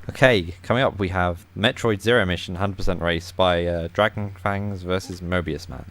Okay, coming up we have Metroid Zero Mission 100% Race by Dragonfangs versus Mobiusman.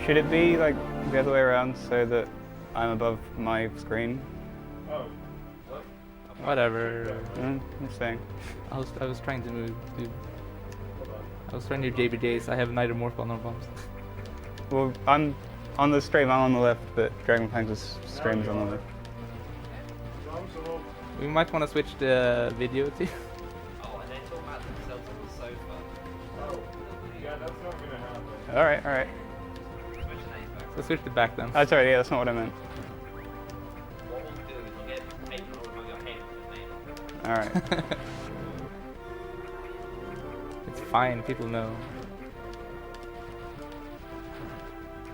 Should it be like the other way around so that I'm above my screen? Oh, Whatever. I'm saying. I was trying to move. Dude. I was trying to do JBJs. I have neither morph nor bombs. Well, I'm on the stream, I'm on the left, but Dragonfangs' stream is on the left. We might want to switch the video too. Oh, and they talk about themselves on the sofa. oh, yeah, that's not gonna happen. Alright. So switch it back then. Oh, sorry, yeah, that's not what I meant. What we'll do is we'll get paper all over your head with the name. Alright. It's fine. People know.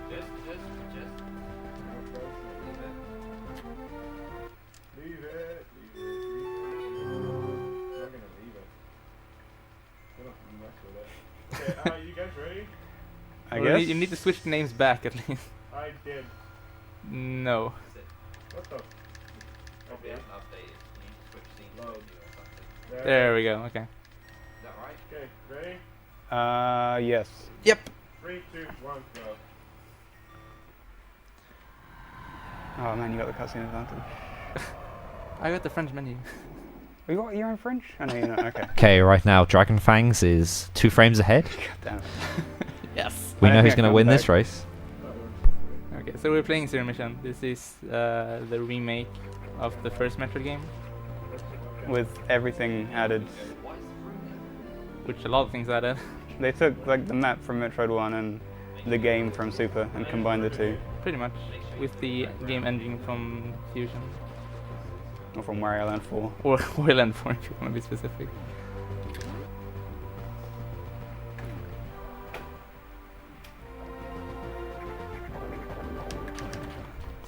Just. Leave it. I'm not gonna leave it. I don't mess with it. Okay, you guys ready? I Well, guess. you need to switch the names back at least. I did. No. What the? Probably hasn't updated. You need to switch scenes Load. or something. There we go. Okay. Is that right? Okay, ready? Yes. Yep. 3, 2, 1, go. Oh man, you got the cutscene advantage. I got the French menu. You're in French? I know you're not, okay. Okay, right now Dragonfangs is 2 frames ahead. God damn it. Yes. We I know don't who's think I going to can win back. this race. Okay, so we're playing Zero Mission. This is the remake of the first Metroid game, With everything added. which a lot of things added. They took like the map from Metroid 1 and the game from Super and combined the two. Pretty much, with the game engine from Fusion. Or from Wario Land 4. Or Wayland 4 if you want to be specific.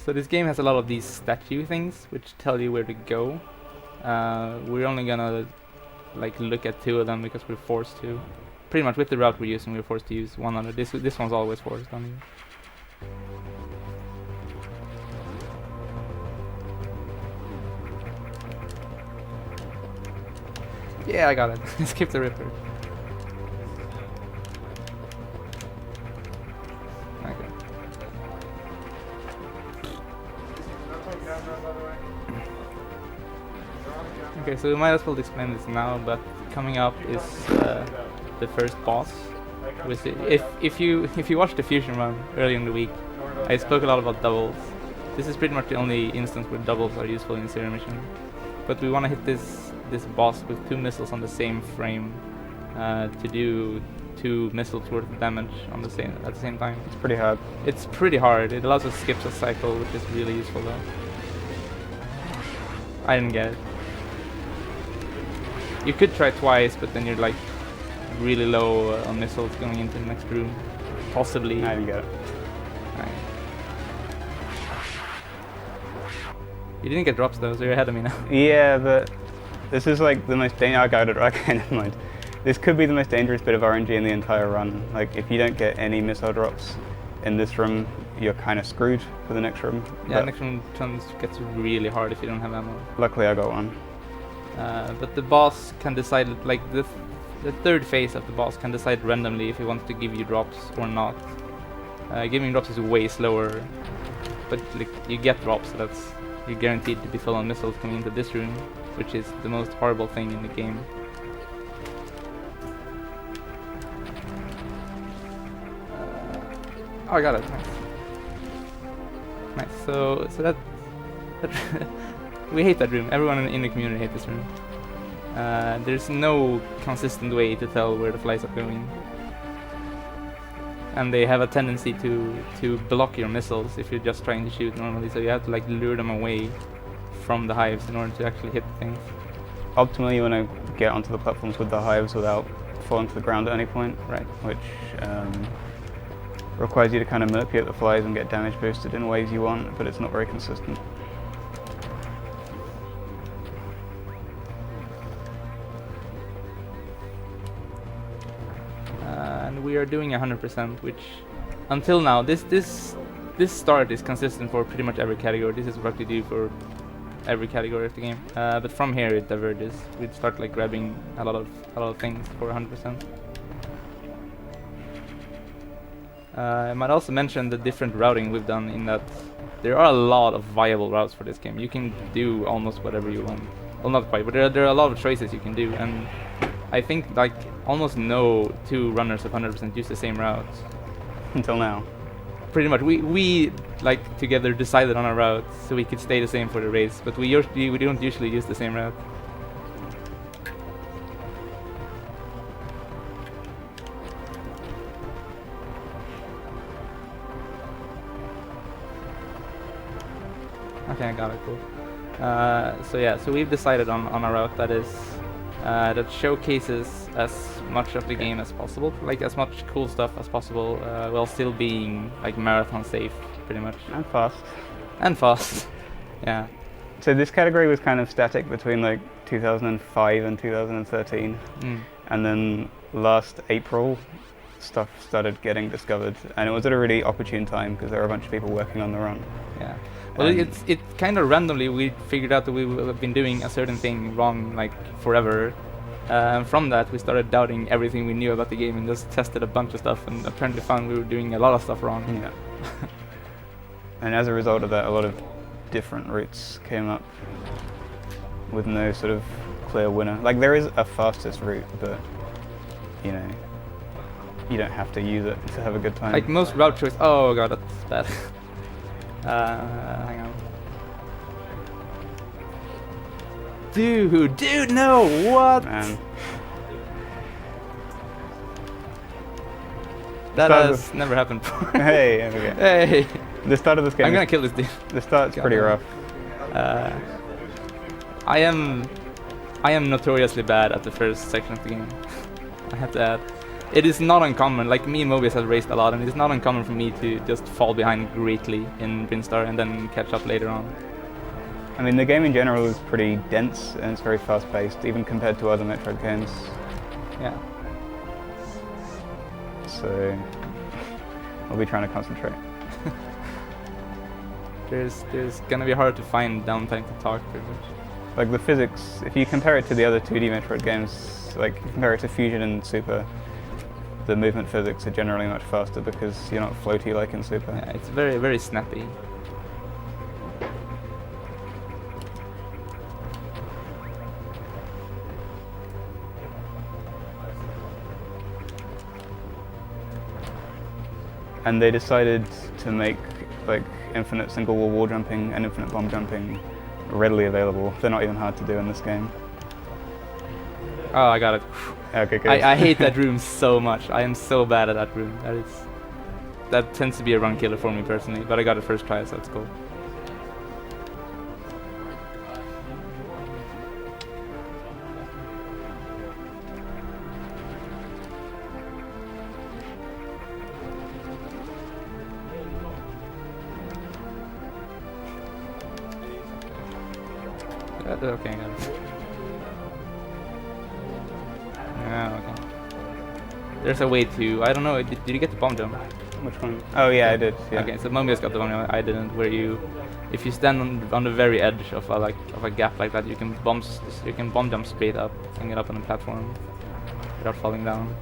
So this game has a lot of these statue things which tell you where to go. We're only gonna like look at 2 of them because we're forced to. Pretty much with the route we're using, we're forced to use one other. This one's always forced on you. Yeah, I got it. Skip the Ripper. Okay. Not talking down now, by the way. Okay, so we might as well explain this now, but coming up is the first boss. With it. If you watched the Fusion run earlier in the week, I spoke a lot about doubles. This is pretty much the only instance where doubles are useful in Zero Mission. But we want to hit this boss with 2 missiles on the same frame to do 2 missiles worth of damage on at the same time. It's pretty hard. It's pretty hard. It allows us to skip a cycle, which is really useful though. I didn't get it. You could try twice, but then you're like really low on missiles going into the next room. Possibly. I didn't get it. Right. You didn't get drops though, so you're ahead of me now. Yeah, but this is like the most dangerous. I got it. Okay, never mind. This could be the most dangerous bit of RNG in the entire run. Like, if you don't get any missile drops in this room, you're kind of screwed for the next room. Yeah, But next room gets really hard if you don't have ammo. luckily, I got one. But the boss can decide, like the third phase of the boss can decide randomly if he wants to give you drops or not. Giving drops is way slower, but like you get drops, so you're guaranteed to be full on missiles coming into this room, which is the most horrible thing in the game. Oh, I got it. Nice. Nice. So that we hate that room. Everyone in the community hates this room. There's no consistent way to tell where the flies are going. and they have a tendency to block your missiles if you're just trying to shoot normally. So you have to like lure them away from the hives in order to actually hit things. Optimally, you want to get onto the platforms with the hives without falling to the ground at any point, Right. which requires you to kind of manipulate the flies and get damage boosted in ways you want, but it's not very consistent. And we are doing 100%, which until now this start is consistent for pretty much every category. This is what we do for every category of the game. But from here it diverges. We start like grabbing a lot of things for 100%. I might also mention the different routing we've done, in that there are a lot of viable routes for this game. You can do almost whatever you want. Well, not quite, but there are a lot of choices you can do, and I think like almost no two runners of 100% use the same route. Until now. Pretty much, we like together decided on a route so we could stay the same for the race, but we don't usually use the same route. Okay, I got it. Cool. So yeah, so we've decided on a route that is that showcases as much of the game as possible, like as much cool stuff as possible, while still being like marathon safe, pretty much. And fast. And fast. Yeah. So this category was kind of static between like 2005 and 2013, and then last April stuff started getting discovered, and it was at a really opportune time because there were a bunch of people working on the run. Yeah. Well, it kind of randomly we figured out that we have been doing a certain thing wrong like forever. And from that we started doubting everything we knew about the game and just tested a bunch of stuff, and apparently found we were doing a lot of stuff wrong. Yeah. And as a result of that, a lot of different routes came up with no sort of clear winner. Like there is a fastest route, but you know, you don't have to use it to have a good time. Like most route choice. Oh god, that's bad. Hang on. Dude, no, what? Man. That Start has never happened before. Hey, there we go. Hey, The start of this game. I'm gonna kill this dude. The start's pretty rough. I am notoriously bad at the first section of the game. I have to add. It is not uncommon, like me and Mobius have raced a lot, and it's not uncommon for me to just fall behind greatly in Brinstar and then catch up later on. I mean, the game in general is pretty dense and it's very fast-paced, even compared to other Metroid games. Yeah. So I'll be trying to concentrate. There's gonna be hard to find downtime to talk, pretty much. Like the physics, if you compare it to the other 2D Metroid games, like compare it to Fusion and Super, the movement physics are generally much faster because you're not floaty like in Super. Yeah, it's very, very snappy. And they decided to make like infinite single wall jumping and infinite bomb jumping readily available. They're not even hard to do in this game. Oh, I got it. Okay, good. I hate that room so much. I am so bad at that room. That tends to be a run killer for me personally, but I got it first try, so that's cool. Okay, I got it. Yeah, okay. There's a way to, I don't know, did you get the bomb jump? Which one? Oh yeah, I did. Yeah. Okay, so Mobius got the bomb jump, I didn't, where if you stand on the very edge of a gap like that, you can bomb jump straight up and get up on the platform without falling down.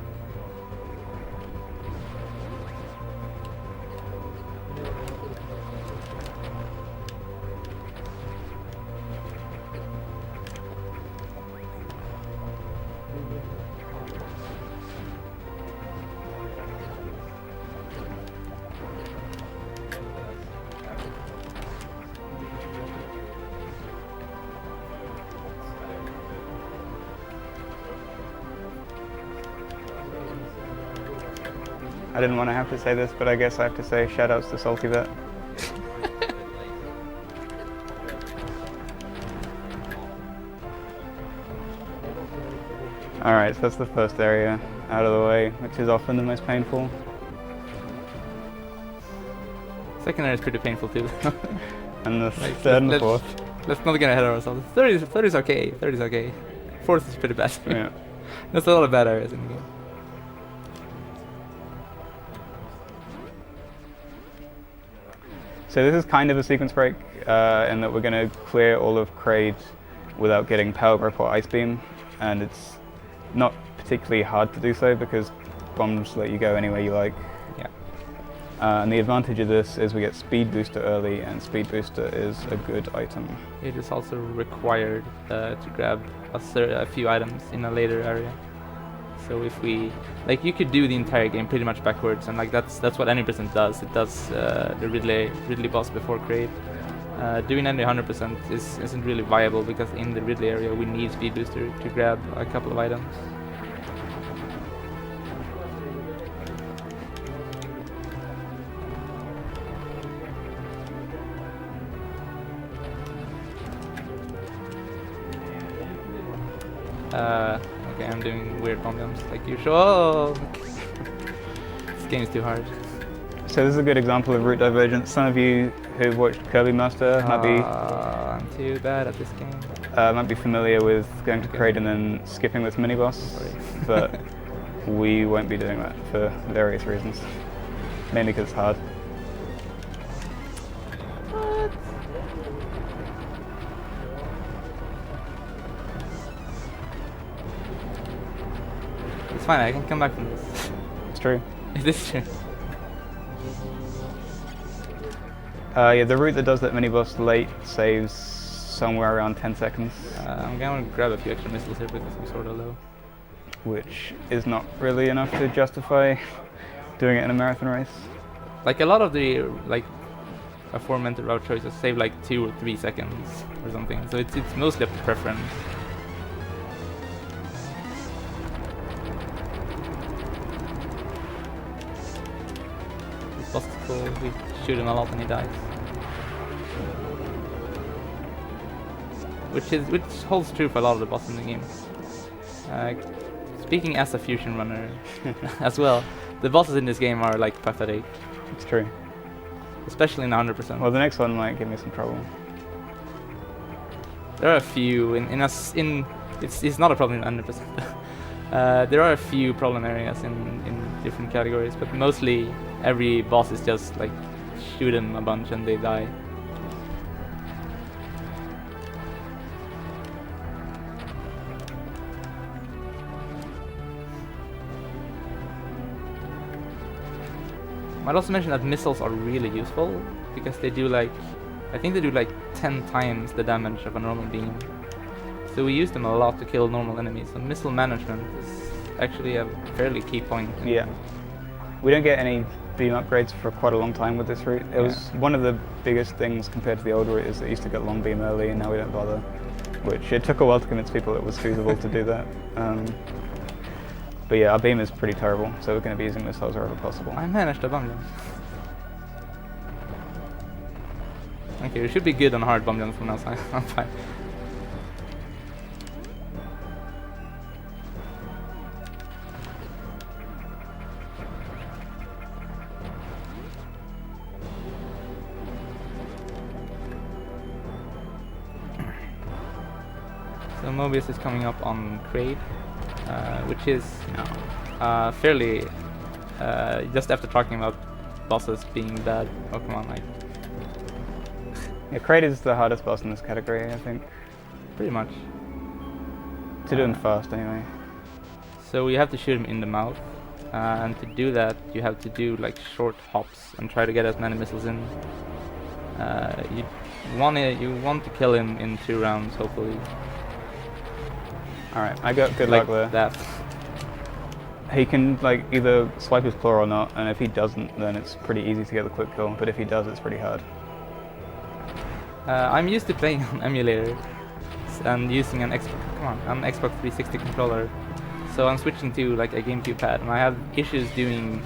I didn't want to have to say this, but I guess I have to say shoutouts to Salty Vet. Alright, so that's the first area out of the way, which is often the most painful. Second area is pretty painful too. And the Like, third and let's- fourth. Let's not get ahead of ourselves. 30 is okay. 30 is okay. Fourth is pretty bad. Yeah. There's a lot of bad areas in the game. So this is kind of a sequence break in that we're going to clear all of Kraid without getting Power Grip or Ice Beam, and it's not particularly hard to do so because bombs let you go anywhere you like. Yeah. And the advantage of this is we get Speed Booster early, and Speed Booster is a good item. It is also required to grab a few items in a later area. So if we, like, you could do the entire game pretty much backwards, and like that's what any percent does. It does the Ridley boss before Kraid. Doing any 100% isn't really viable because in the Ridley area we need Speed Booster to grab a couple of items. Okay, I'm doing weird bomb jumps like usual. Oh! This game is too hard. So this is a good example of route divergence. Some of you who've watched Kirby Master I'm too bad at this game. might be familiar with going to Kraid and then skipping this mini boss, Sorry. but we won't be doing that for various reasons. Mainly because it's hard. It's fine, I can come back from this. It's true. It is true. Yeah, the route that does that mini boss late saves somewhere around 10 seconds, I'm gonna grab a few extra missiles here because I'm sort of low. which is not really enough to justify doing it in a marathon race. Like a lot of the aforementioned route choices save like 2 or 3 seconds or something, so it's mostly up to preference. This boss is cool. We shoot him a lot and he dies. Which holds true for a lot of the bosses in the game. Speaking as a fusion runner as well, the bosses in this game are like pathetic, It's true. especially in 100%. Well, the next one might give me some trouble. There are a few it's not a problem in 100%. There are a few problem areas in different categories, but mostly every boss is just like shoot them a bunch and they die. Might also mention that missiles are really useful because they do like, I think they do like 10 times the damage of a normal beam. So we use them a lot to kill normal enemies. So missile management is actually a fairly key point. Yeah. We don't get any beam upgrades for quite a long time with this route. It was one of the biggest things compared to the old route is that you used to get long beam early, and now we don't bother. Which it took a while to convince people it was feasible to do that. But yeah, our beam is pretty terrible, so we're going to be using missiles wherever possible. I managed a bomb jump. Okay, we should be good on hard bomb jumps from now, so I'm fine. So Mobius is coming up on Kraid, which is fairly just after talking about bosses being bad. Oh come on, like Yeah, Kraid is the hardest boss in this category, I think. pretty much. To do them fast, anyway. So you have to shoot him in the mouth, and to do that you have to do like short hops and try to get as many missiles in. You want to kill him in 2 rounds, hopefully. Alright, I got good Like luck there. that. He can like either swipe his claw or not, and if he doesn't, then it's pretty easy to get the quick kill, but if he does, it's pretty hard. I'm used to playing on emulator and using an Xbox 360 controller, so I'm switching to like a GameCube pad, and I have issues doing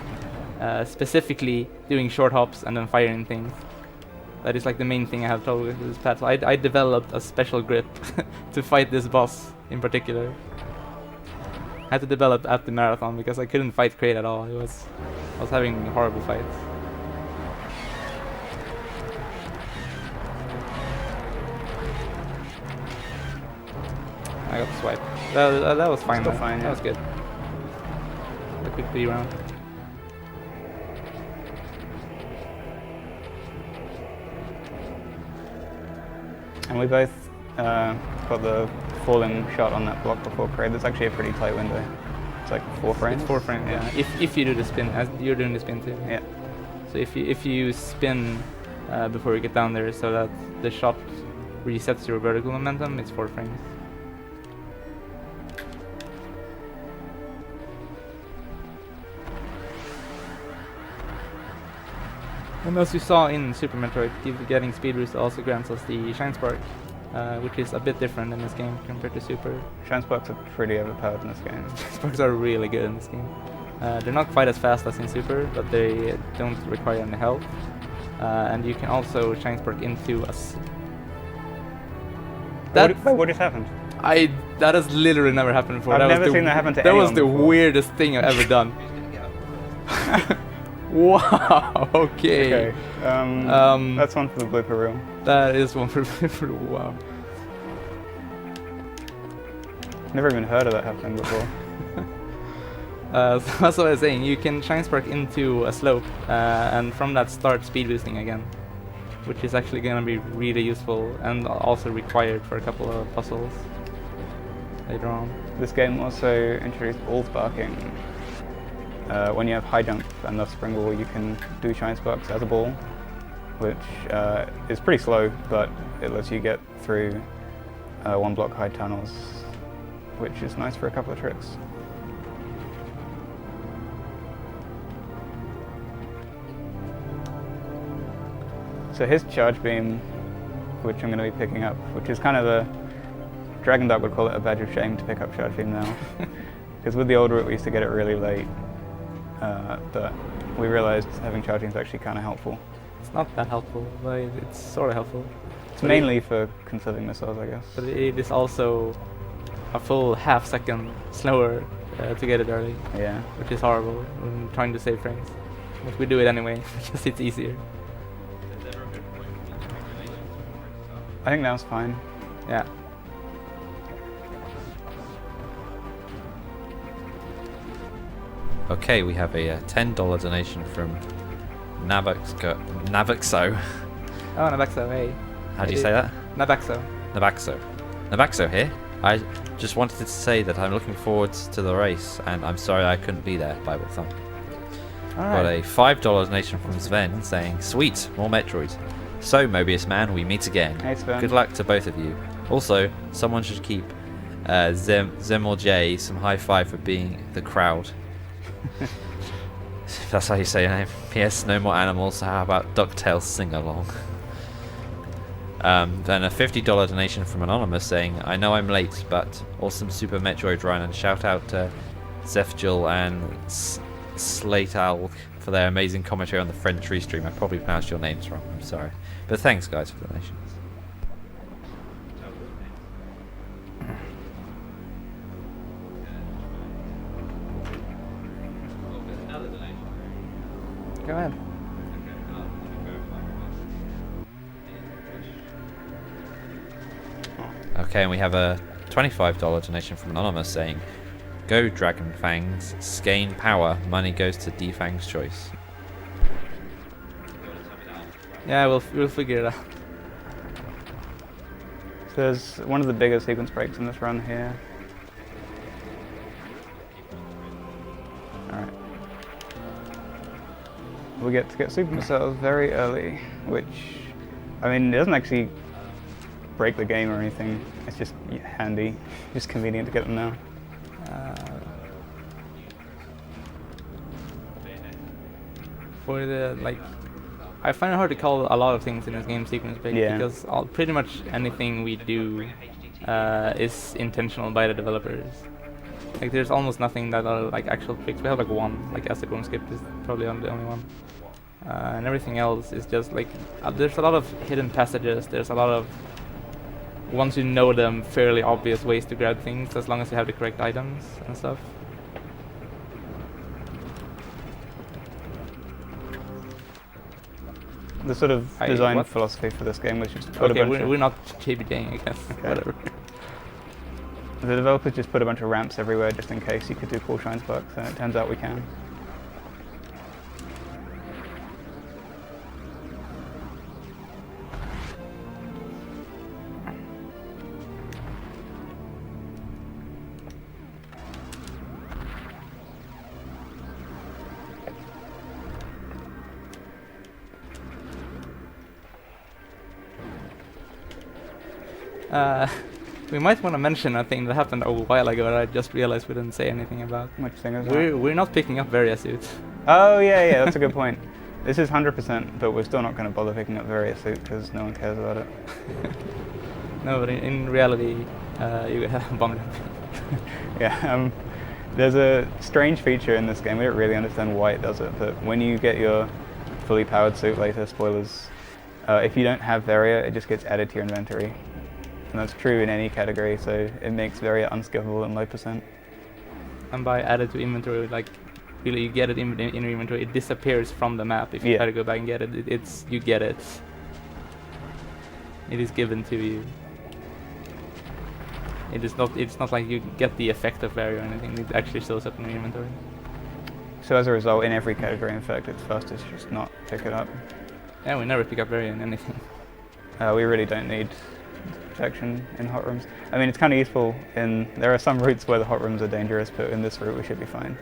specifically doing short hops and then firing things. That is like the main thing I have trouble with this pad. So I developed a special grip to fight this boss in particular. I had to develop at the marathon because I couldn't fight Kraid at all. I was having horrible fights. I got the swipe. That was fine. Still though. fine, That yeah. was good. A quick 3 round. And we both got the falling shot on that block before Kraid. That's actually a pretty tight window. It's like 4 frames. It's 4 frames. Yeah. If you do the spin, as you're doing the spin too. Yeah. So if you spin before you get down there, so that the shot resets your vertical momentum, it's 4 frames. And as you saw in Super Metroid, getting speed boost also grants us the Shine Spark, which is a bit different in this game compared to Super. Shine Sparks are pretty overpowered in this game. Sparks are really good in this game. They're not quite as fast as in Super, but they don't require any health. And you can also Shine Spark into us. What just happened? That has literally never happened before. I've That was never the seen that happen to That was anyone the before. weirdest thing I've ever done. Wow. Okay. Okay. That's one for the blooper reel. That is one for wow. Never even heard of that happening before. So that's what I was saying. You can Shine Spark into a slope, and from that start speed boosting again, which is actually going to be really useful and also required for a couple of puzzles later on. This game also introduced ball sparking. When you have high jump and the spring ball, you can do Shine Sparks as a ball, which is pretty slow, but it lets you get through 1 block high tunnels, which is nice for a couple of tricks. So his charge beam, which I'm going to be picking up, which is kind of a Dragon Dog would call it a badge of shame to pick up charge beam now, because with the old route we used to get it really late. But we realized having charge beam is actually kind of helpful. It's not that helpful, but it's sort of helpful. It's But mainly for conserving missiles, I guess. But it is also a full half second slower to get it early, Yeah. which is horrible when trying to save frames. But we do it anyway because it's easier. There's never a good point in the regulation for it, I think that was fine. Yeah. Okay, we have a $10 donation from Nabaxo. Oh, Nabaxo, hey. How do you say that? Nabaxo. Nabaxo here. I just wanted to say that I'm looking forward to the race, and I'm sorry I couldn't be there, Bible Thumb. Got a $5 donation from Sven saying, "Sweet, more Metroid. So, Mobiusman, we meet again. Hey, Sven. Good luck to both of you. Also, someone should keep Zemel J some high five for being the crowd." If that's how you say your name. P.S. No more animals, so how about DuckTales sing-along? Then a $50 donation from Anonymous saying, "I know I'm late, but awesome Super Metroid run, and shout out to Zefjul and Slate Owl for their amazing commentary on the French restream. I probably pronounced your names wrong, I'm sorry. But thanks guys for the donations." Oh, there's another donation. Go ahead. Okay, I'll verify this. Okay, and we have a $25 donation from Anonymous saying, "Go Dragonfangs, Skane power, money goes to Defang's choice." Yeah, we'll figure it out. So there's one of the bigger sequence breaks in this run here. Alright. We get to get super missiles very early, which, I mean, it doesn't actually break the game or anything. It's just handy, just convenient to get them now. For the I find it hard to call a lot of things in this game sequence break because pretty much anything we do is intentional by the developers. Like there's almost nothing that are like actual tricks. We have like one, like acid room skip is probably the only one. And everything else is just like there's a lot of hidden passages. There's a lot of, once you know them, fairly obvious ways to grab things as long as you have the correct items and stuff. The sort of design what? philosophy for this game was just put a Okay, bunch we're not JBJing, I guess. Whatever. The developers just put a bunch of ramps everywhere just in case you could do cool shine sparks, and it turns out we can. We might want to mention a thing that happened a while ago that I just realized we didn't say anything about. Which thing is that? We're not picking up Varia suits. Oh yeah, that's a good point. This is 100%, but we're still not going to bother picking up Varia suit because no one cares about it. No, but in reality, you have bomb jumping. Yeah, there's a strange feature in this game. We don't really understand why it does it, but when you get your fully powered suit later, spoilers, if you don't have Varia, it just gets added to your inventory. And that's true in any category, so it makes Varia unskippable in low percent. And by added to inventory, like really you get it in your inventory, it disappears from the map. If you try to go back and get it, you get it. It is given to you. It's not like you get the effect of Varia or anything. It actually shows up in your inventory. So as a result, in every category, in fact, it's fastest just not pick it up. Yeah, we never pick up Varia in anything. We really don't need protection in hot rooms. I mean, it's kind of useful in, there are some routes where the hot rooms are dangerous, but in this route we should be fine.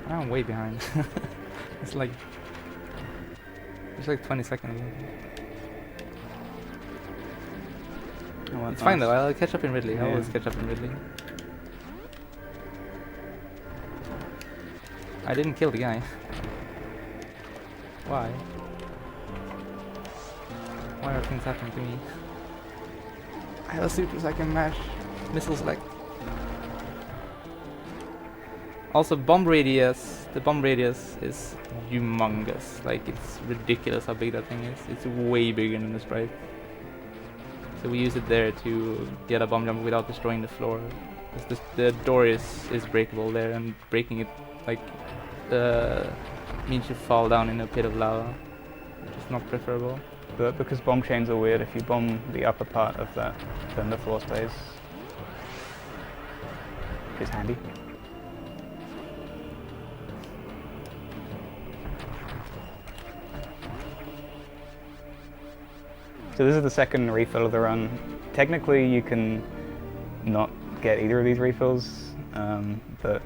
I'm way behind. It's like 20 seconds. Oh, It's fine though, I'll catch up in Ridley. I always catch up in Ridley. I didn't kill the guy. Why? Why are things happening to me? I have a suit so I can mash missile select. Also, bomb radius. The bomb radius is humongous. Like, it's ridiculous how big that thing is. It's way bigger than the sprite. So we use it there to get a bomb jump without destroying the floor. Because the door is breakable there, and breaking it like means you fall down in a pit of lava, which is not preferable. But because bomb chains are weird, if you bomb the upper part of that, then the floor stays. Which is handy. So this is the second refill of the run. Technically you can not get either of these refills, but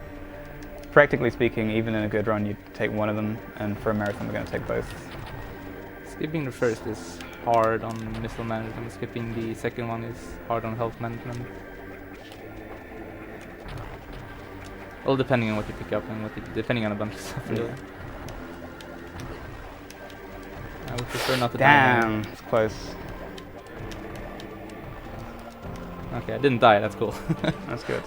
practically speaking, even in a good run, you'd take one of them, and for a marathon we're going to take both. Skipping the first is hard on missile management, skipping the second one is hard on health management. Well, depending on what you pick up and depending on a bunch of stuff, really. I would prefer not to die. Damn, it's close. Okay, I didn't die, that's cool. That's good.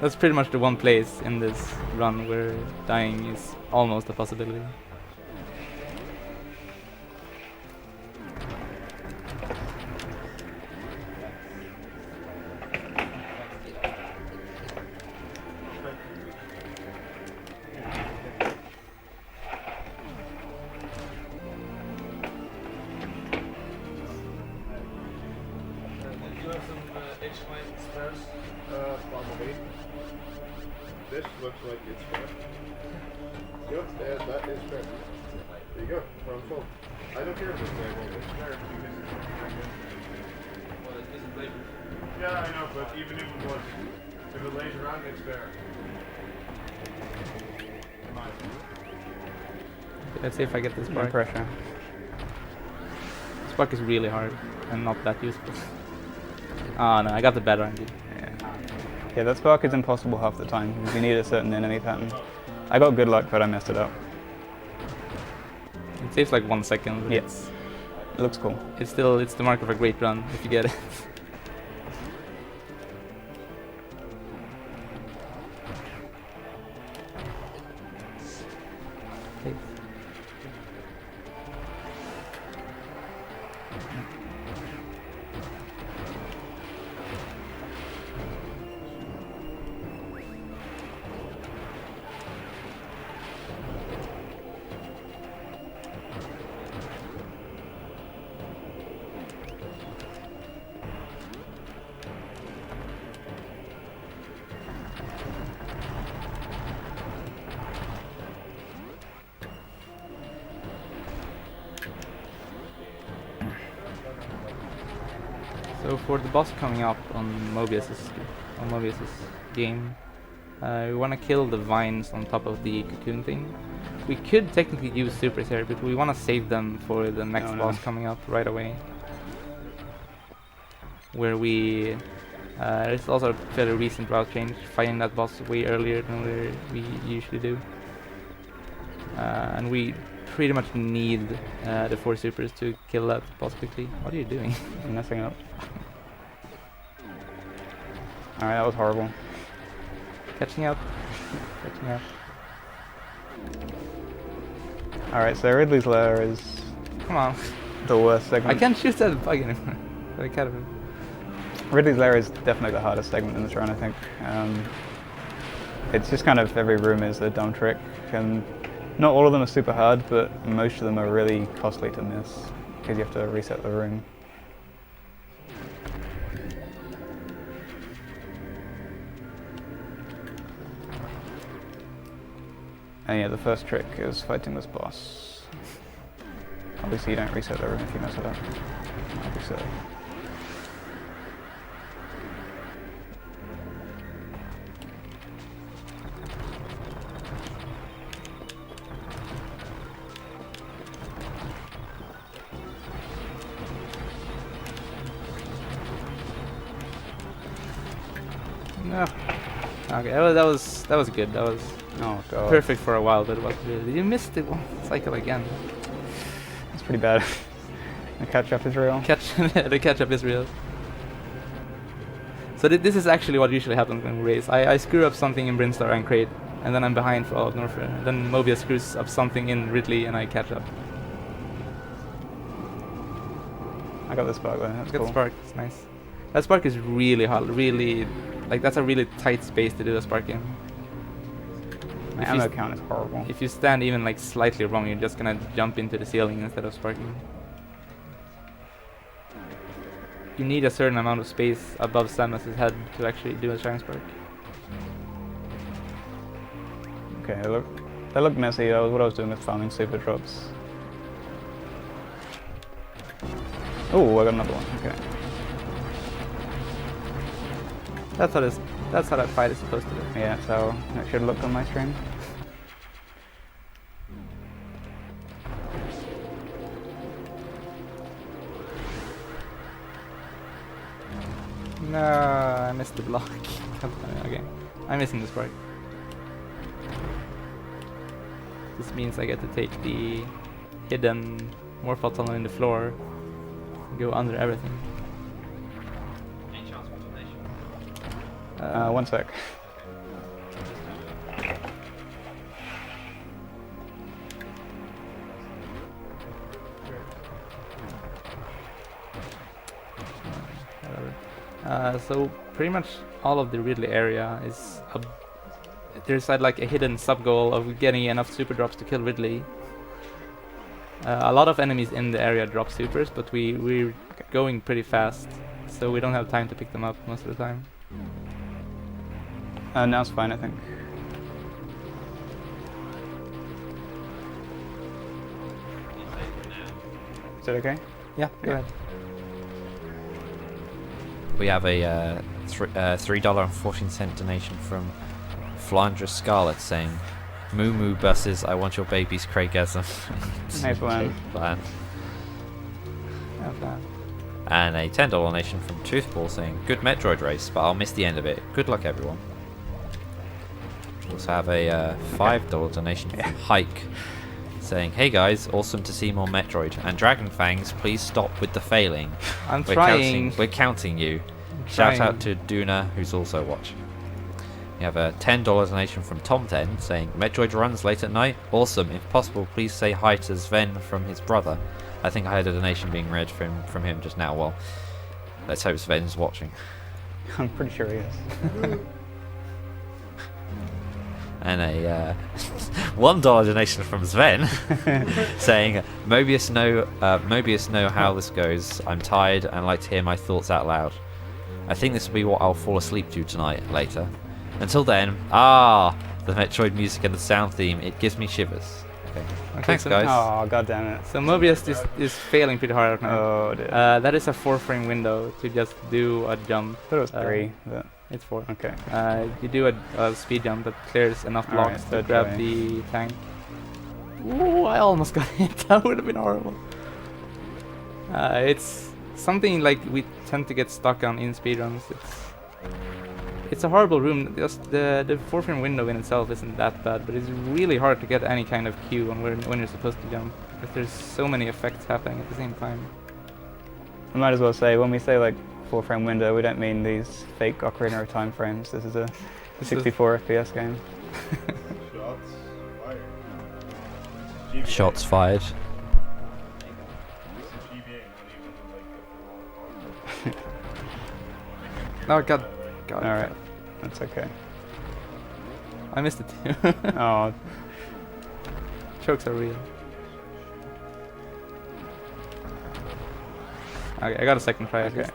That's pretty much the one place in this run where dying is almost a possibility. Probably. This looks like it's fair. Yep, that is fair. There you go, problem solved. I don't care if it's fair, it's fair because it's very good. Well, it isn't labeled. Yeah, I know, but even if it was, if it lays around, it's fair. In my opinion. Let's see if I get this No part. pressure. spark is really hard and not that useful. Oh no, I got the bad RNG. Yeah, that spark is impossible half the time because you need a certain enemy pattern. I got good luck, but I messed it up. It saves like 1 second. But Yes. It looks cool. it's the mark of a great run if you get it. Okay. So for the boss coming up on Mobius's game, we want to kill the vines on top of the cocoon thing. We could technically use supers here, but we want to save them for the next No. boss coming up right away. Where we it's also a fairly recent route change, fighting that boss way earlier than we usually do. And we pretty much need the 4 supers to kill that boss quickly. What are you doing? I'm messing up. Alright, that was horrible. Catching up. Catching up. Alright, so Ridley's Lair is Come on. the worst segment. I can't shoot that bug anymore. I can't. Ridley's Lair is definitely the hardest segment in this run, I think. It's just kind of every room is a dumb trick, and not all of them are super hard, but most of them are really costly to miss because you have to reset the room. And yeah, the first trick is fighting this boss. Obviously you don't reset the room if you mess it up. Obviously. No. Okay, that was good. That was Oh god. perfect for a while, but it wasn't really. You missed it one cycle again. That's pretty bad. The catch up is real. The catch up is real. So this is actually what usually happens when we race. I screw up something in Brinstar and Crate, and then I'm behind for all of Norfair. Then Mobius screws up something in Ridley, and I catch up. I got the spark there. That's Get cool. the spark. It's nice. That spark is really hard. Really, like that's a really tight space to do a spark in. My If you ammo s- count is horrible. If you stand even like slightly wrong, you're just gonna jump into the ceiling instead of sparking. You need a certain amount of space above Samus's head to actually do a Shine Spark. Okay, they look messy. What I was doing was farming super drops. Oh, I got another one. Okay. That's how that fight is supposed to look. Yeah, so that should look on my stream. No, I missed the block. Okay, I'm missing the spark. This means I get to take the hidden Morphal tunnel in the floor, and go under everything. Any chance of explanation? 1 sec. Whatever. So pretty much all of the Ridley area is there's like a hidden sub goal of getting enough super drops to kill Ridley. A lot of enemies in the area drop supers, but we're going pretty fast, so we don't have time to pick them up most of the time. Now it's fine, I think. You say it now. Is it okay? Yeah, go ahead. We have a $3.14 donation from Flandra Scarlet saying, "Moo moo buses, I want your baby's Craigasm." Nice one. Plan. Have that. And a $10 donation from Toothball saying, good Metroid race, but I'll miss the end of it. Good luck, everyone. We also have a $5 donation from Hike saying, hey guys, awesome to see more Metroid. And Dragonfangs, please stop with the failing. I'm We're trying. counting you. I'm Shout trying. out to Duna, who's also watching. We have a $10 donation from Tom10 saying, Metroid runs late at night? Awesome. If possible, please say hi to Sven from his brother. I think I had a donation being read from him just now. Well, let's hope Sven's watching. I'm pretty sure he is. And a $1 donation from Sven saying, Mobius know how this goes. I'm tired and like to hear my thoughts out loud. I think this will be what I'll fall asleep to tonight later. Until then, the Metroid music and the sound theme, it gives me shivers. Okay. Thanks, so- guys. Oh, god damn it. So Mobius is failing pretty hard right now. Oh, dear. That is a 4-frame window to just do a jump. I thought it was 3, but It's 4. okay. You do a speed jump that clears enough Alright, blocks to third grab try. the tank. Ooh, I almost got hit. That would have been horrible. It's something like we tend to get stuck on in speedruns. It's a horrible room. Just the 4-frame window in itself isn't that bad, but it's really hard to get any kind of cue on when you're supposed to jump, because there's so many effects happening at the same time. I might as well say, when we say like 4-frame window, we don't mean these fake Ocarina of Time frames. This is a 64 FPS game. Shots fired. Shots fired. Oh god. Alright, that's okay. I missed it too. Oh, Chokes are real. Okay, I got a second try. at okay. least.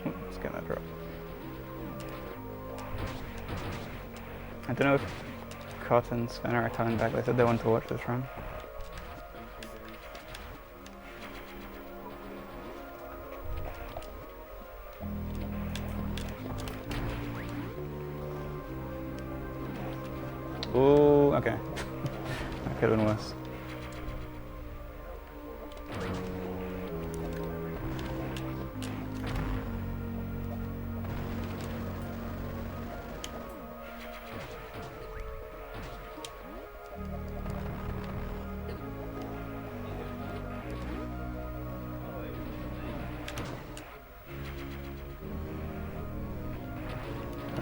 Let's get that drop. I don't know if Cot and Sven are coming back. They said they want to watch this run. Ooh, okay. That could have been worse.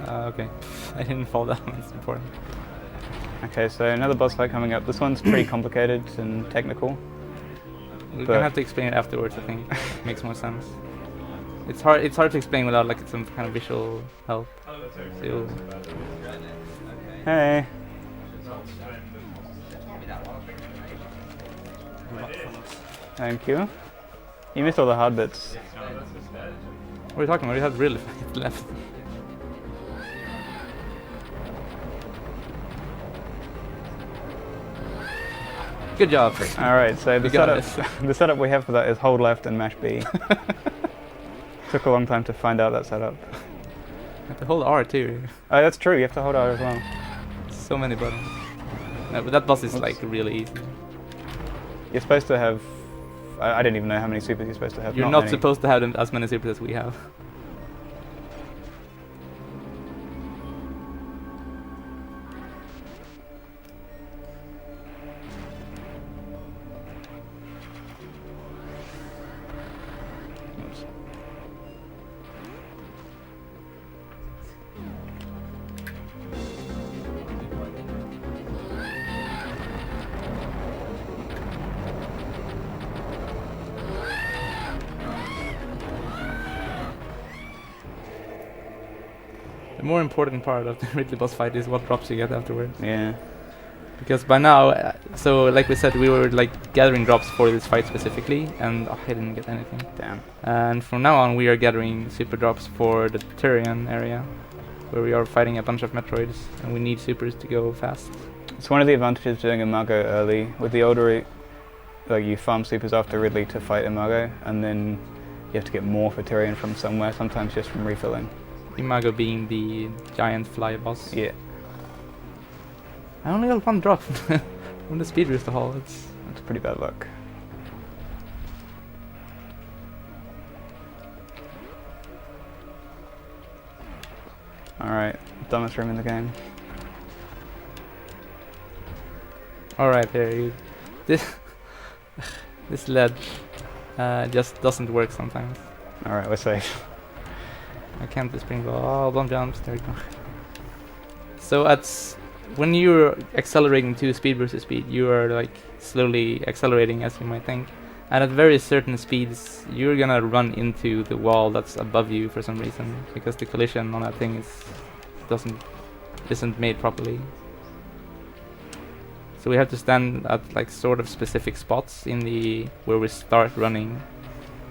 Okay. I didn't fall down. That's important. Okay, so another boss fight coming up. This one's pretty complicated and technical. We're But- gonna have to explain it afterwards. I think makes more sense. It's hard. It's hard to explain without like some kind of visual help. So, Hey. Thank you. You missed all the hard bits. what are you talking about? You have really left. Good job. Alright, so the You got setup, the setup we have for that is hold left and mash B. Took a long time to find out that setup. You have to hold R too. Oh, that's true, you have to hold R as well. So many buttons. No, but that boss is Oops. like really easy. You're supposed to have... I didn't even know how many supers you're supposed to have. You're not many. supposed to have them as many supers as we have. Oops. The more important part of the Ridley boss fight is what drops you get afterwards. Yeah. Because by now, so like we said, we were like gathering drops for this fight specifically, and I didn't get anything. Damn. And from now on, we are gathering super drops for the Turian area, where we are fighting a bunch of Metroids, and we need supers to go fast. It's one of the advantages of doing Imago early. With the older, like you farm supers after Ridley to fight Imago, and then you have to get more for Tyrion from somewhere, sometimes just from refilling. Imago being the giant fly boss. Yeah. I only got 1 drop from the speed booster hall. It's That's pretty bad luck. Alright, dumbest room in the game. alright there. This this ledge just doesn't work sometimes. Alright, we're safe. I can't do spring ball. Oh, don't jumps. There we go. So when you're accelerating to speed versus speed, you are like slowly accelerating, as you might think. And at very certain speeds, you're gonna run into the wall that's above you for some reason, because the collision on that thing isn't made properly. So we have to stand at like sort of specific spots in the where we start running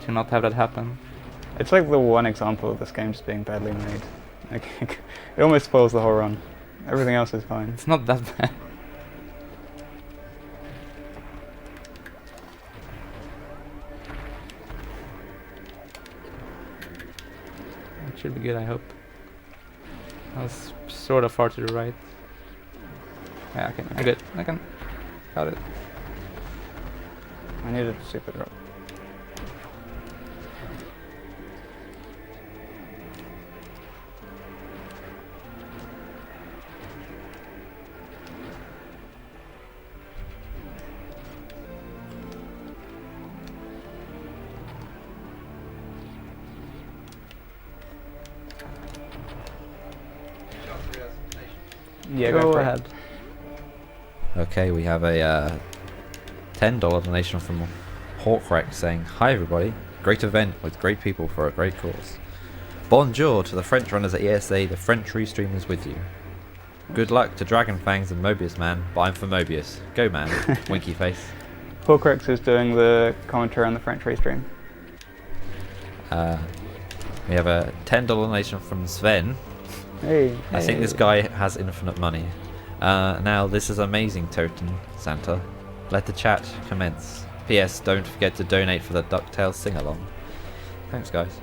to not have that happen. It's like the one example of this game just being badly made. Like, it almost spoils the whole run. Everything else is fine. It's not that bad. It should be good, I hope. I was sort of far to the right. Yeah, okay, I'm good. I can. Got it. I needed a super drop. Yeah, Go for it. ahead. Okay, we have a $10 donation from Hawkwreck saying, "Hi everybody, great event with great people for a great cause. Bonjour to the French runners at ESA, the French restream is with you. Good luck to Dragonfangs and Mobiusman, but I'm for Mobius. Go man." Winky face. Porcrex is doing the commentary on the French restream. We have a $10 donation from Sven. Hey. I think this guy has infinite money. Now this is amazing, Toten Santa. Let the chat commence. P.S. Don't forget to donate for the DuckTales sing-along. Thanks, guys.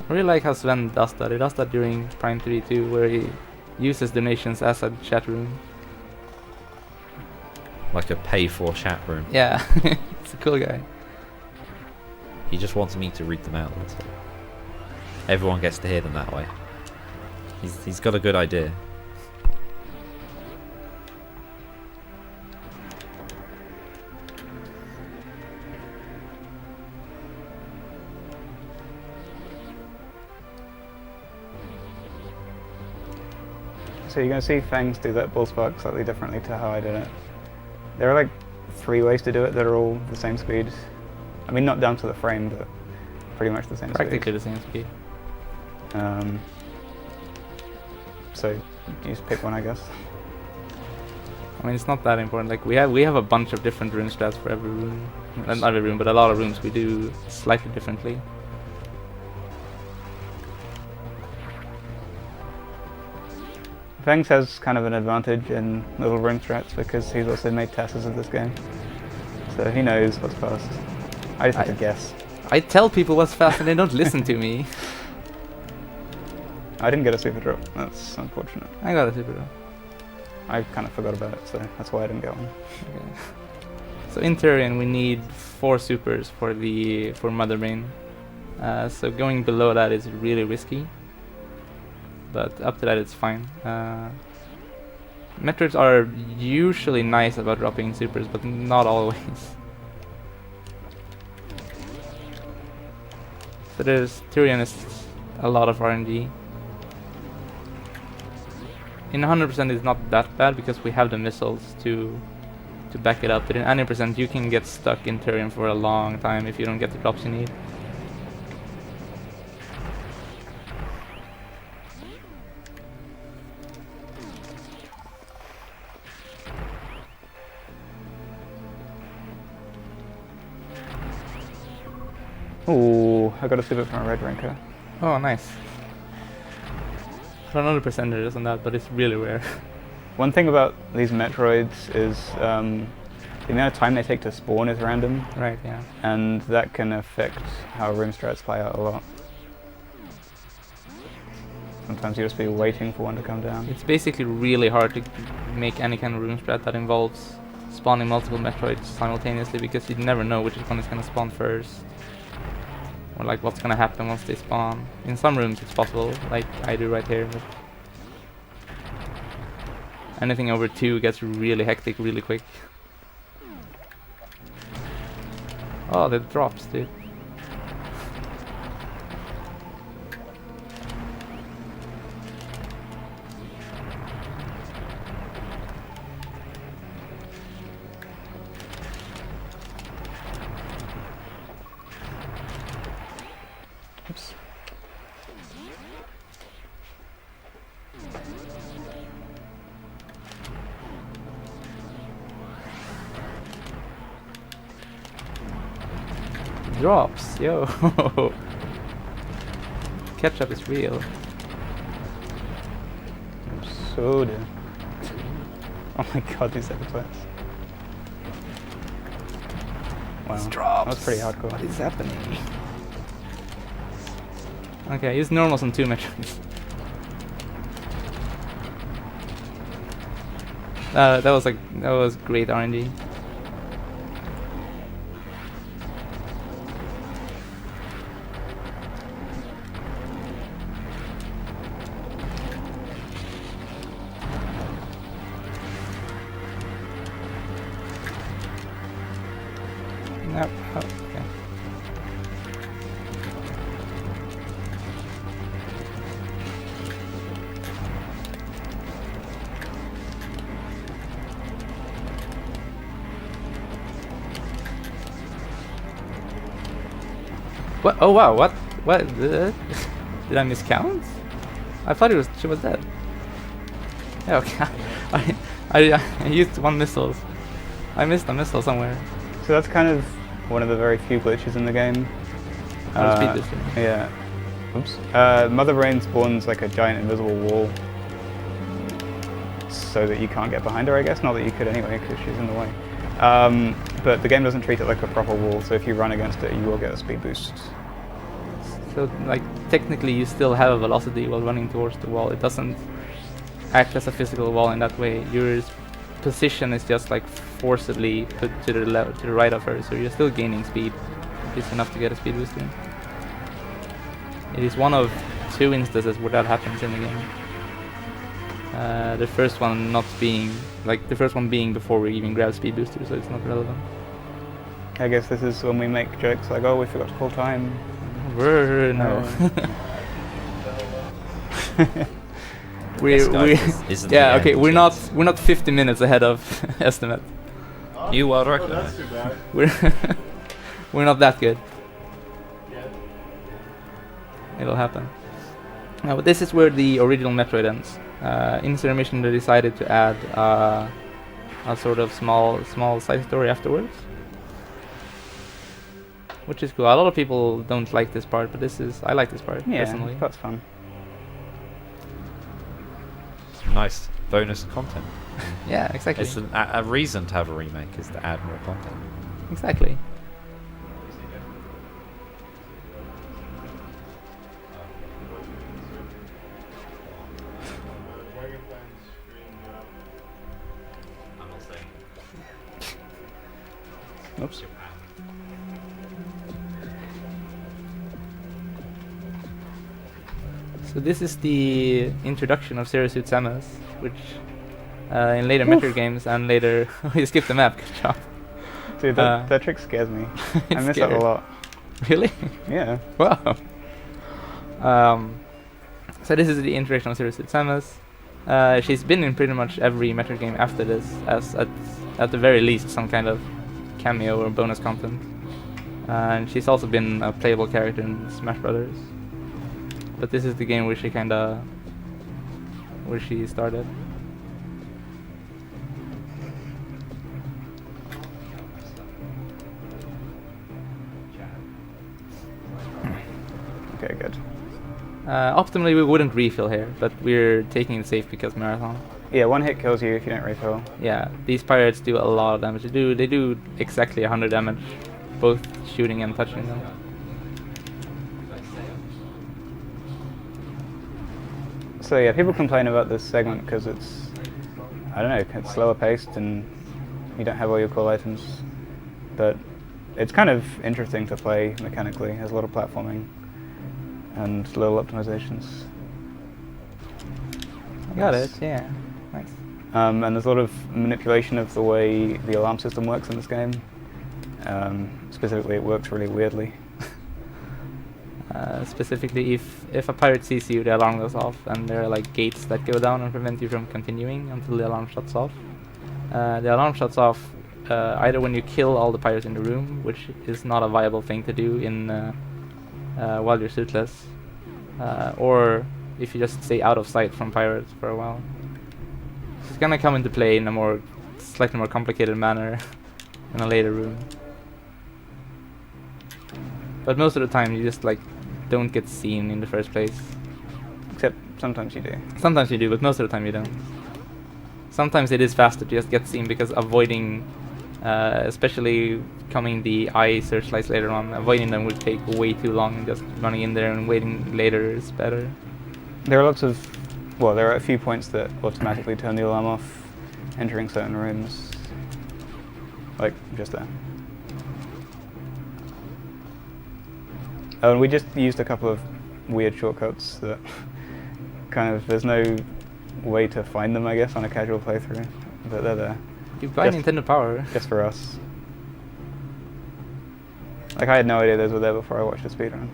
I really like how Sven does that. He does that during Prime 3 too, where he uses donations as a chat room. Like a pay-for chat room. Yeah, it's a cool guy. He just wants me to read them out. That's all. Everyone gets to hear them that way. He's got a good idea. So you're going to see Fangs do that bull spark slightly differently to how I did it. There are like 3 ways to do it that are all the same speed. I mean, not down to the frame, but pretty much the same Practically speed. the same speed. So you just pick one, I guess. I mean, it's not that important. Like we have a bunch of different rune strats for every room. Not every room, but a lot of rooms we do slightly differently. Fangs has kind of an advantage in little room strats because he's also made tasks of this game. So he knows what's fast. I just have to guess. I tell people what's fast and they don't listen to me. I didn't get a super drop. That's unfortunate. I got a super drop. I kind of forgot about it, so that's why I didn't get one. Okay. So in Turian we need 4 supers for Mother Brain. So going below that is really risky. But up to that it's fine. Metroids are usually nice about dropping supers, but not always. So Turian is a lot of RNG. In 100% it's not that bad because we have the missiles to back it up, but in 90% you can get stuck in Turian for a long time if you don't get the drops you need. Ooh, I got a super from a red ranker. Oh, nice. I don't know the percentages on that, but it's really rare. One thing about these Metroids is the amount of time they take to spawn is random, Right, yeah. and that can affect how room strats play out a lot. Sometimes you just be waiting for one to come down. It's basically really hard to make any kind of room strat that involves spawning multiple Metroids simultaneously, because you never know which one is going to spawn first, or like what's going to happen once they spawn. In some rooms it's possible, like I do right here, but anything over 2 gets really hectic really quick. Oh, the drops, dude. Oops. Drops, yo. Ketchup is real. Soda. Oh my god, these episodes. Wow, Drops. that's pretty hardcore. What is happening? Okay, use normals on 2 Metroids. That was great RNG. Nope. Oh, okay. What? Oh wow! What? What? Did I miscount? I thought she was dead. Yeah, okay. I used 1 missile. I missed a missile somewhere. So that's kind of one of the very few glitches in the game. Speed booster. Yeah. Oops. Mother Brain spawns like a giant invisible wall, so that you can't get behind her, I guess. Not that you could anyway, because she's in the way. But the game doesn't treat it like a proper wall, so if you run against it, you will get a speed boost. So, like, technically you still have a velocity while running towards the wall. It doesn't act as a physical wall in that way. Your position is just like forcibly put to the left, to the right of her, so you're still gaining speed. It's enough to get a speed boost in. It is one of 2 instances where that happens in the game. The first one not being, like, the first one being before we even grab speed booster, so it's not relevant. I guess this is when we make jokes like, oh, we forgot to call time. No. This guy isn't yeah, the okay, end, we're James. not 50 minutes ahead of estimate. You world Oh, record. that's too bad. We're not that good. Yeah. It'll happen. Now, this is where the original Metroid ends. In Zero Mission, they decided to add a sort of small side story afterwards, which is cool. A lot of people don't like this part, but I like this part personally. That's fun. Nice bonus content. Yeah, exactly. It's a reason to have a remake is to add more content. Exactly. Dragonfangs screen up. I'm not saying. Oops. So this is the introduction of Zero Suit Samus, which in later Metroid games and later you skipped the map. Good job. Dude, that trick scares me. I It's miss that scary. a lot. Really? Yeah. Wow. So this is the introduction of Zero Suit Samus. She's been in pretty much every Metroid game after this, as at the very least some kind of cameo or bonus content. And she's also been a playable character in Smash Brothers. But this is the game where she started. Okay, good. Optimally, we wouldn't refill here, but we're taking it safe because marathon. Yeah, 1 hit kills you if you don't refill. Yeah, these pirates do a lot of damage. They do exactly 100 damage, both shooting and touching them. So yeah, people complain about this segment because it's, I don't know, it's slower paced and you don't have all your cool items. But it's kind of interesting to play mechanically. There's a lot of platforming and little optimizations. Got it, yeah. Nice. And there's a lot of manipulation of the way the alarm system works in this game. Specifically, it works really weirdly. Specifically, if a pirate sees you, the alarm goes off, and there are like gates that go down and prevent you from continuing until the alarm shuts off. The alarm shuts off either when you kill all the pirates in the room, which is not a viable thing to do in while you're suitless, or if you just stay out of sight from pirates for a while. It's gonna come into play in a slightly more complicated manner in a later room. But most of the time you just like don't get seen in the first place. Except sometimes you do. Sometimes you do, but most of the time you don't. Sometimes it is faster to just get seen because avoiding, especially coming the eye searchlights later on, avoiding them would take way too long, and just running in there and waiting later is better. There are there are a few points that automatically turn the alarm off entering certain rooms. Like just there. Oh, and we just used a couple of weird shortcuts that kind of, there's no way to find them, I guess, on a casual playthrough, but they're there. You buy Just- Nintendo Power. Just for us. Like, I had no idea those were there before I watched the speedrun.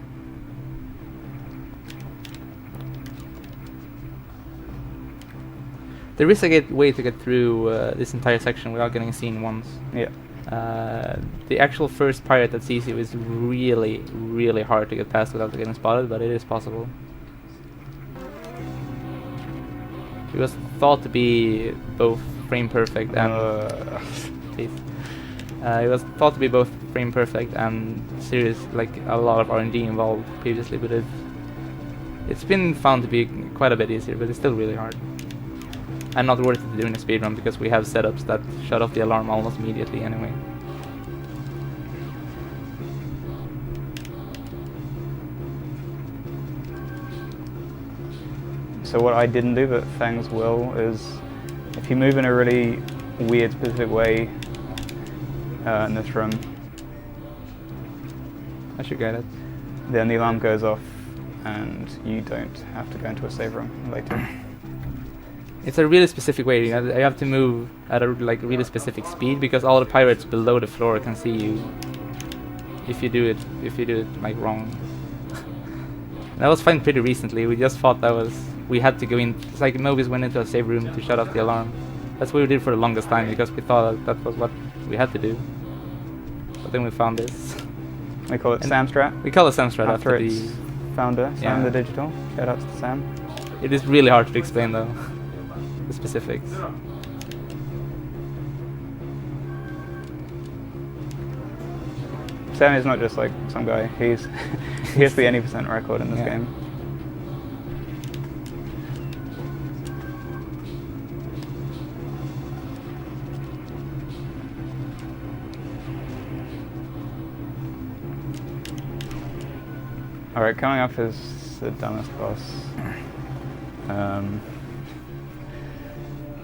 There is a way to get through this entire section without getting seen once. Yeah. The actual first pirate that sees you is really, really hard to get past without getting spotted, but it is possible. It was thought to be both frame perfect and please. It was thought to be both frame perfect and serious, like a lot of RNG involved previously, but it's been found to be quite a bit easier, but it's still really hard. And not worth it doing a speedrun because we have setups that shut off the alarm almost immediately anyway. So what I didn't do, but Fangs will, is if you move in a really weird, specific way in this room, I should get it. then the alarm goes off and you don't have to go into a save room later. It's a really specific way. You have to move at a really specific speed because all the pirates below the floor can see you. If you do it like wrong. That was found pretty recently. We just thought we had to go in. It's like Mobius went into a save room to shut off the alarm. That's what we did for the longest time because we thought that was what we had to do. But then we found this. We call it Samstrat. We call it Samstrat after after its the. founder, Sam Yeah. the Digital. Shout outs to Sam. It is really hard to explain though. The specifics. Sam is not just like some guy. He has the any percent record in this Yeah. game. Alright, coming up is the dumbest boss.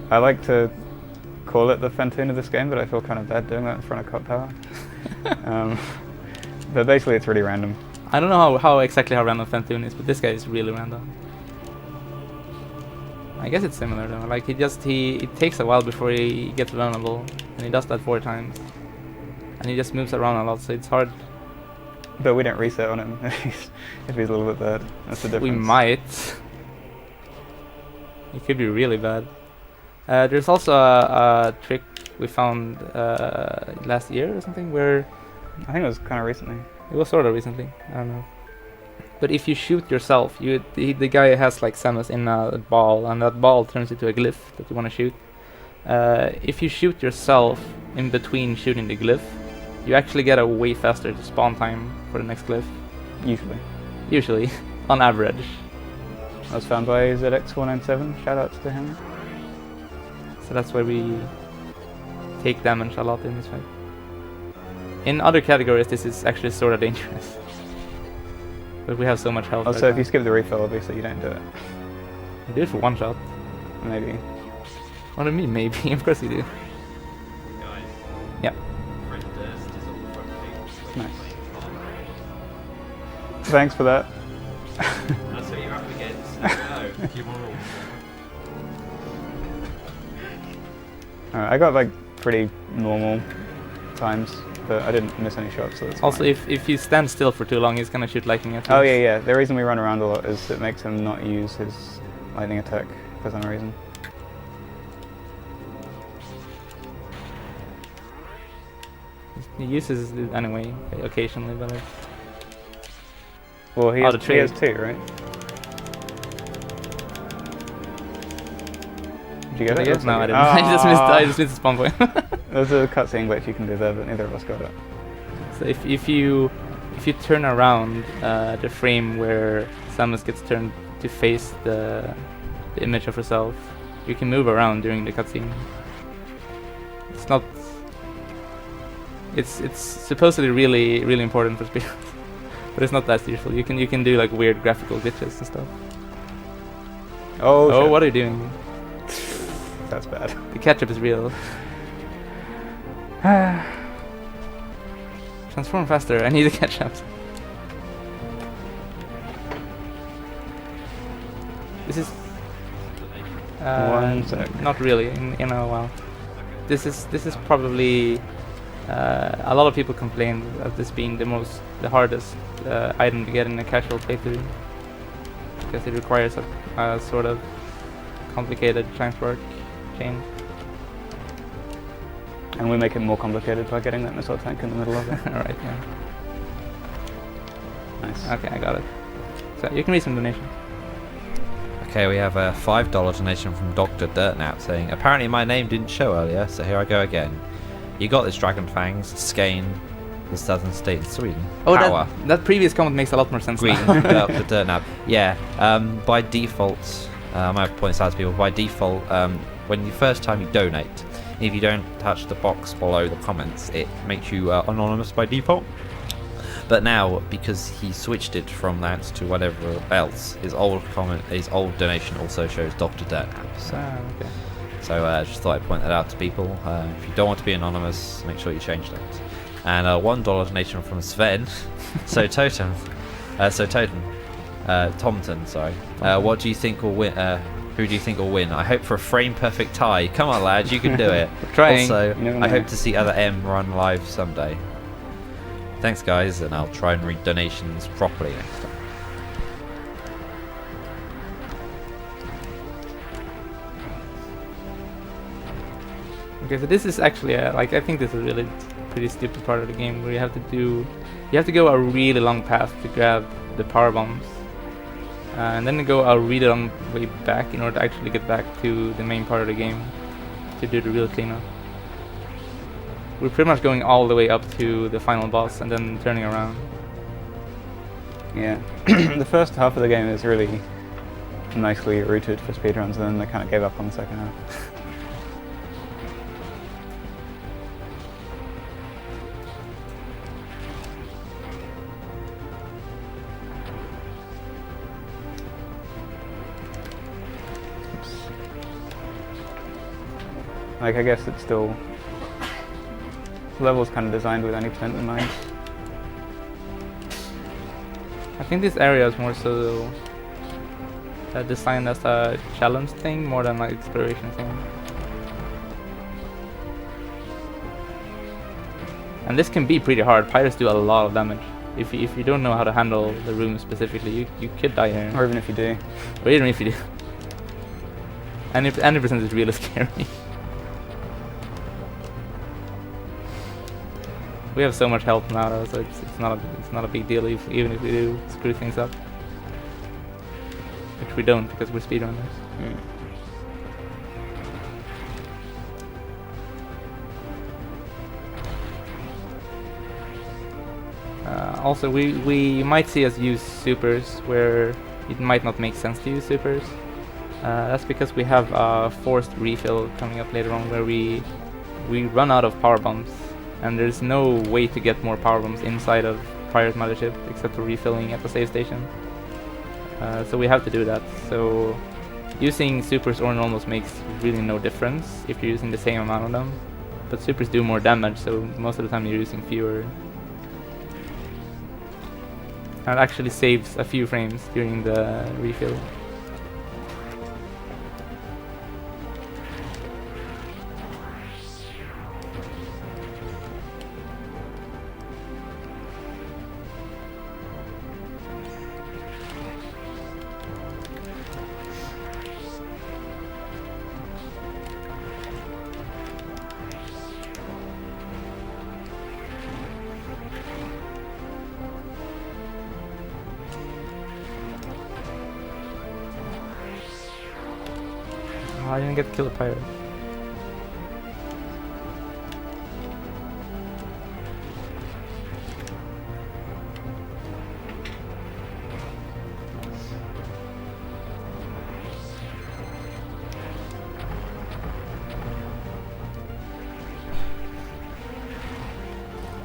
I like to call it the Phantoon of this game, but I feel kind of bad doing that in front of Cop Tower. But basically it's really random. I don't know how exactly how random Phantoon is, but this guy is really random. I guess it's similar though. Like it takes a while before he gets vulnerable, and he does that 4 times, and he just moves around a lot, so it's hard. But we don't reset on him if he's a little bit bad. That's the difference. We might. It could be really bad. There's also a trick we found last year or something where I think it was kind of recently. it was sort of recently. I don't know. But if you shoot yourself, the guy has like Samus in a ball, and that ball turns into a glyph that you want to shoot. If you shoot yourself in between shooting the glyph, you actually get a way faster spawn time for the next glyph. Usually, on average. That was found by ZX497. Shout outs to him. So that's why we take damage a lot in this fight. In other categories, this is actually sort of dangerous. But we have so much health. Also, right if now. you skip the refill, obviously you don't do it. You do it for one shot. Maybe. What do you mean, maybe? Of course you do. Guys, Yeah. Red Durst is on the front page. Nice. Thanks for that. That's what you're up against. No, keep on rolling. Alright, I got like pretty normal times, but I didn't miss any shots, so that's Also, fine. if you stand still for too long, he's gonna shoot lightning at you. Oh yeah, yeah. The reason we run around a lot is it makes him not use his lightning attack for some reason. He uses it anyway, occasionally, but it's... Well, he Oh, has, the he has trade. 2, right? Did you get it? Yes, no, I didn't. I just missed the spawn point. There's a cutscene glitch you can do there, but neither of us got it. So if you turn around the frame where Samus gets turned to face the image of herself, you can move around during the cutscene. It's not. It's supposedly really important for speedruns, but it's not that useful. You can do like weird graphical glitches and stuff. Oh, Oh, shit. what are you doing? That's bad. The ketchup is real. Transform faster. I need the ketchup. This is. One sec. Not really. In a while. This is probably. A lot of people complain of this being the hardest item to get in a casual playthrough because it requires a sort of complicated transport chain. And we make it more complicated by getting that missile tank in the middle of it. Alright, yeah. Nice. Okay, I got it. So you can read some donations. Okay, we have a $5 donation from Dr. Dirtnap saying, apparently my name didn't show earlier, so here I go again. You got this, Dragonfangs, Skane, the southern state in Sweden. Oh, Power. that previous comment makes a lot more sense Green, now. Dr. Dirtnap. Yeah, by default, I might have pointed this out to people, by default, when the first time you donate, if you don't touch the box below the comments, it makes you anonymous by default. But now, because he switched it from that to whatever else, his old donation also shows Dr. Dirtnap. So, Okay. I just thought I'd point that out to people. If you don't want to be anonymous, make sure you change that. And $1 donation from Sven. Totem. Tomton, sorry. What do you think will win? Who do you think will win? I hope for a frame perfect tie. Come on, lads, you can do it. We're trying. Also, You never I know. hope to see other M run live someday. Thanks, guys, and I'll try and read donations properly next time. Okay, so this is actually I think this is a really pretty stupid part of the game where you have to go a really long path to grab the power bombs, and then you go a really long way back in order to actually get back to the main part of the game to do the real cleanup. We're pretty much going all the way up to the final boss and then turning around. Yeah. The first half of the game is really nicely rooted for speedruns, and then they kind of gave up on the second half. Like, I guess it's still... The level's kind of designed with any percent in mind. I think this area is more so designed as a challenge thing more than like exploration thing. And this can be pretty hard. Pirates do a lot of damage. If you don't know how to handle the room specifically, you could die here. Or even if you do. Or even if you do. And if 100% is really scary. We have so much health now, though, so it's not a big deal even if we do screw things up. Which we don't because we're speedrunners. Also, we might see us use supers where it might not make sense to use supers. That's because we have a forced refill coming up later on where we run out of power bombs, and there's no way to get more power bombs inside of Pirate Mothership except for refilling at the save station. So we have to do that. So using supers or normals makes really no difference if you're using the same amount of them. But supers do more damage, so most of the time you're using fewer. And it actually saves a few frames during the refill. Oh, I didn't get to kill a pirate.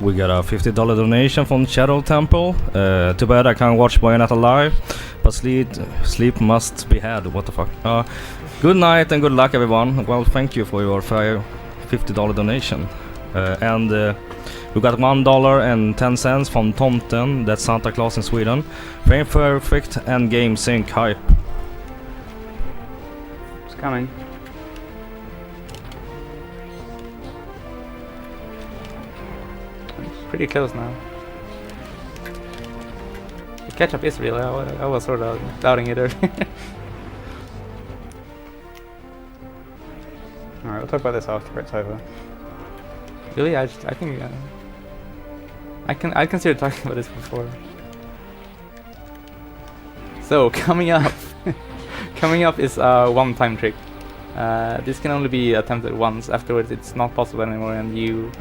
We got a $50 donation from Shadow Temple. Too bad I can't watch Bayonetta live, but sleep must be had. What the fuck? Good night and good luck, everyone. Well, thank you for your $50 donation. And we got $1.10 from Tomten, that's Santa Claus in Sweden. Frame perfect and game sync hype. It's coming. Pretty close now. The catch-up is real. I was sort of doubting it earlier. Alright, we'll talk about this after it's over. Really, I think I considered talking about this before. So coming up, coming up is a one-time trick. This can only be attempted once. Afterwards, it's not possible anymore, and you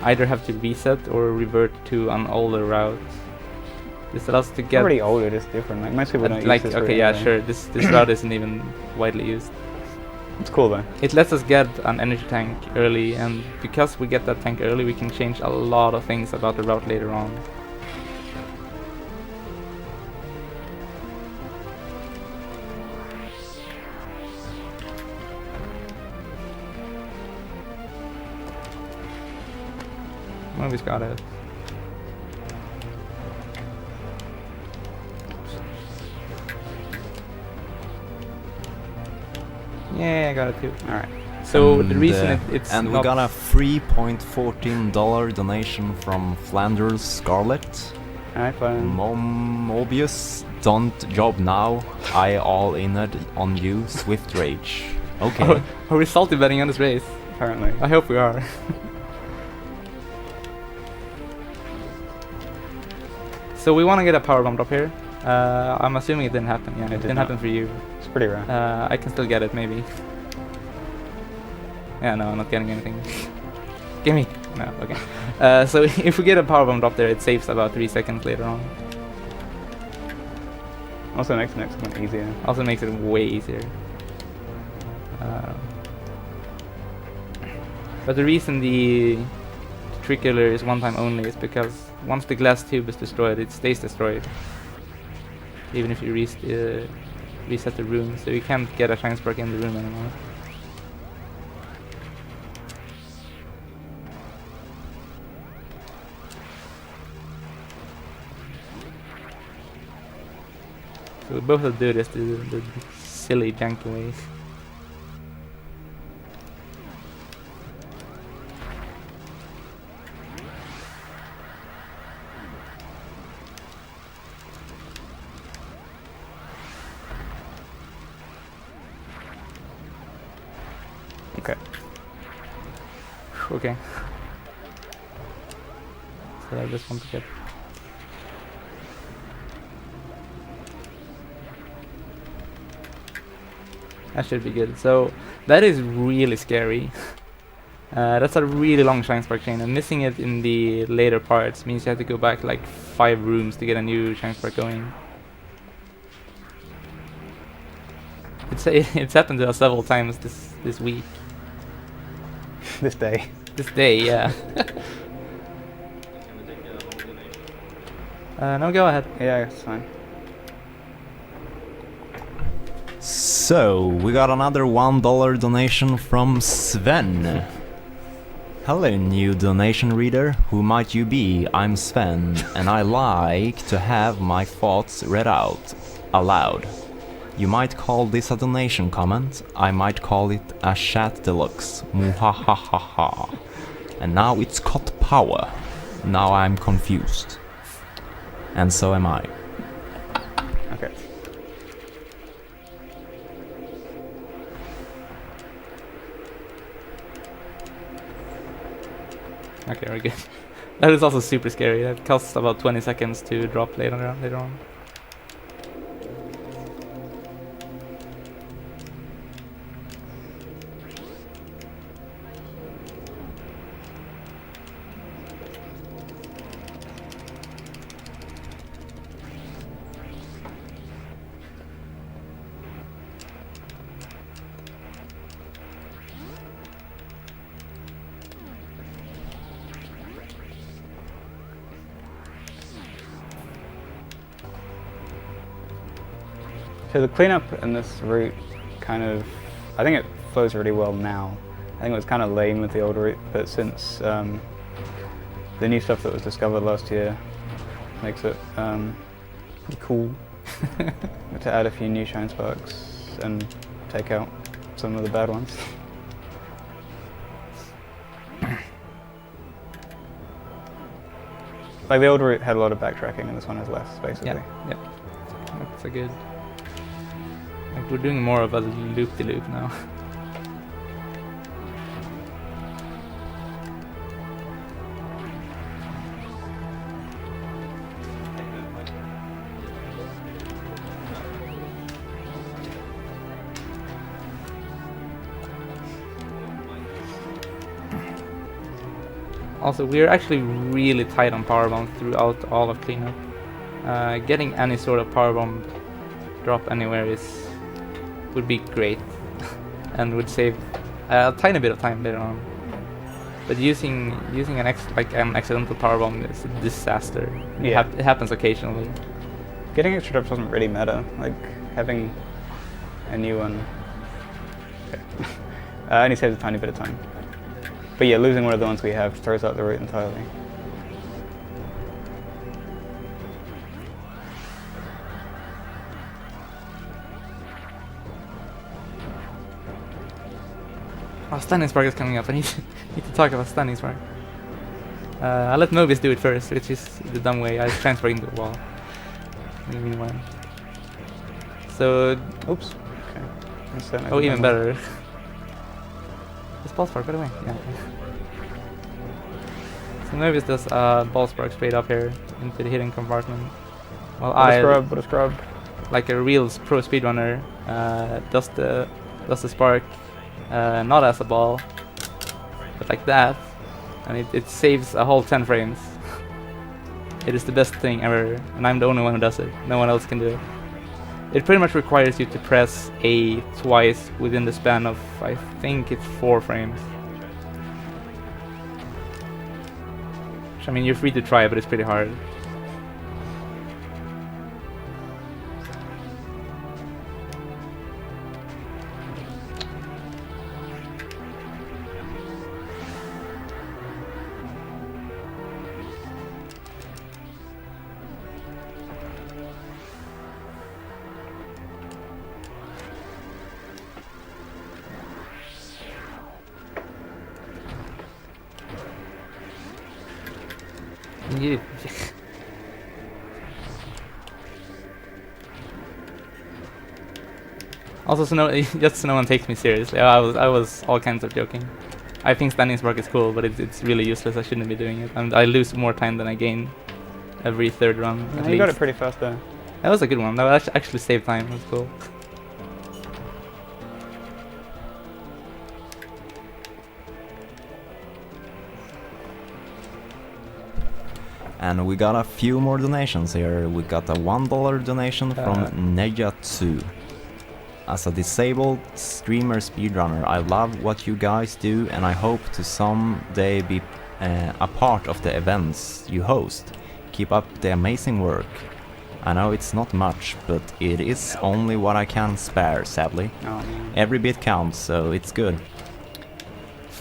either have to reset or revert to an older route. This allows to get Already older, it's different. Like most people don't like use this okay, route yeah, anyway. sure. This route isn't even widely used. It's cool though. It lets us get an energy tank early, and because we get that tank early, we can change a lot of things about the route later on. Mobius got it. Yeah, I got it too. Alright. So the reason it's and we not got a $3.14 donation from Flanders Scarlet. Alright, fine. Mobius, don't job now. I all in it on you, Swift Rage. Okay. Are we salty betting on this race? Apparently. I hope we are. So we want to get a power bomb drop here. I'm assuming it didn't happen. Yeah, it did didn't not. happen for you. It's pretty rare. I can still get it, maybe. Yeah, no, I'm not getting anything. Gimme! No, okay. So if we get a power bomb drop there, it saves about 3 seconds later on. Also makes the next one easier. Also makes it way easier. But the reason the trick killer is one time only is because once the glass tube is destroyed, it stays destroyed. Even if you reset the room, so you can't get a shine spark in the room anymore. So we both do this the silly janky ways. Okay. Okay. So I just want to get. That should be good. So that is really scary. That's a really long shine spark chain, and missing it in the later parts means you have to go back like 5 rooms to get a new shine spark going. It's happened to us several times this week. This day. This day, yeah. No, go ahead. Yeah, it's fine. So, we got another $1 donation from Sven. Hello, new donation reader. Who might you be? I'm Sven, and I like to have my thoughts read out aloud. You might call this a donation comment. I might call it a chat deluxe. Muhahahaha. And now it's got power. Now I'm confused. And so am I. Okay. Okay, we're good. That is also super scary. That costs about 20 seconds to drop later on. So the cleanup in this route kind of, I think it flows really well now. I think it was kind of lame with the old route, but since the new stuff that was discovered last year makes it pretty cool to add a few new shine sparks and take out some of the bad ones. Like the old route had a lot of backtracking and this one has less, basically. Yeah. That's a good. Like we're doing more of a loop-de-loop now. Also, we're actually really tight on power bomb throughout all of cleanup. Getting any sort of power bomb drop anywhere would be great and would save a tiny bit of time later on. But using an accidental power bomb is a disaster. Yeah. It happens occasionally. Getting extra drops doesn't really matter. Like having a new one only saves a tiny bit of time. But yeah, losing one of the ones we have throws out the route entirely. Oh, Standing Spark is coming up. I need to talk about Standing Spark. I'll let Mobius do it first, which is the dumb way. I transfer into the wall. In the meanwhile. So, Oops. Okay. oh, even better. It's Ball Spark, by the way. Yeah. So Mobius does Ball Spark straight up here into the hidden compartment. While What a scrub. like a real pro speedrunner, does the spark not as a ball, but like that, and it saves a whole 10 frames. It is the best thing ever, and I'm the only one who does it. No one else can do it. It pretty much requires you to press A twice within the span of, I think it's 4 frames. Which, I mean, you're free to try, but it's pretty hard. You. Also, just so no one takes me seriously, I was all kinds of joking. I think Standing Spark is cool, but it's really useless. I shouldn't be doing it, and I lose more time than I gain every third run. At You least. got it pretty fast there. That was a good one. That actually saved time. It was cool. And we got a few more donations here. We got a $1 donation from Nejatsu. As a disabled streamer speedrunner, I love what you guys do and I hope to someday be a part of the events you host. Keep up the amazing work. I know it's not much, but it is only what I can spare, sadly. Oh, man. Every bit counts, so it's good.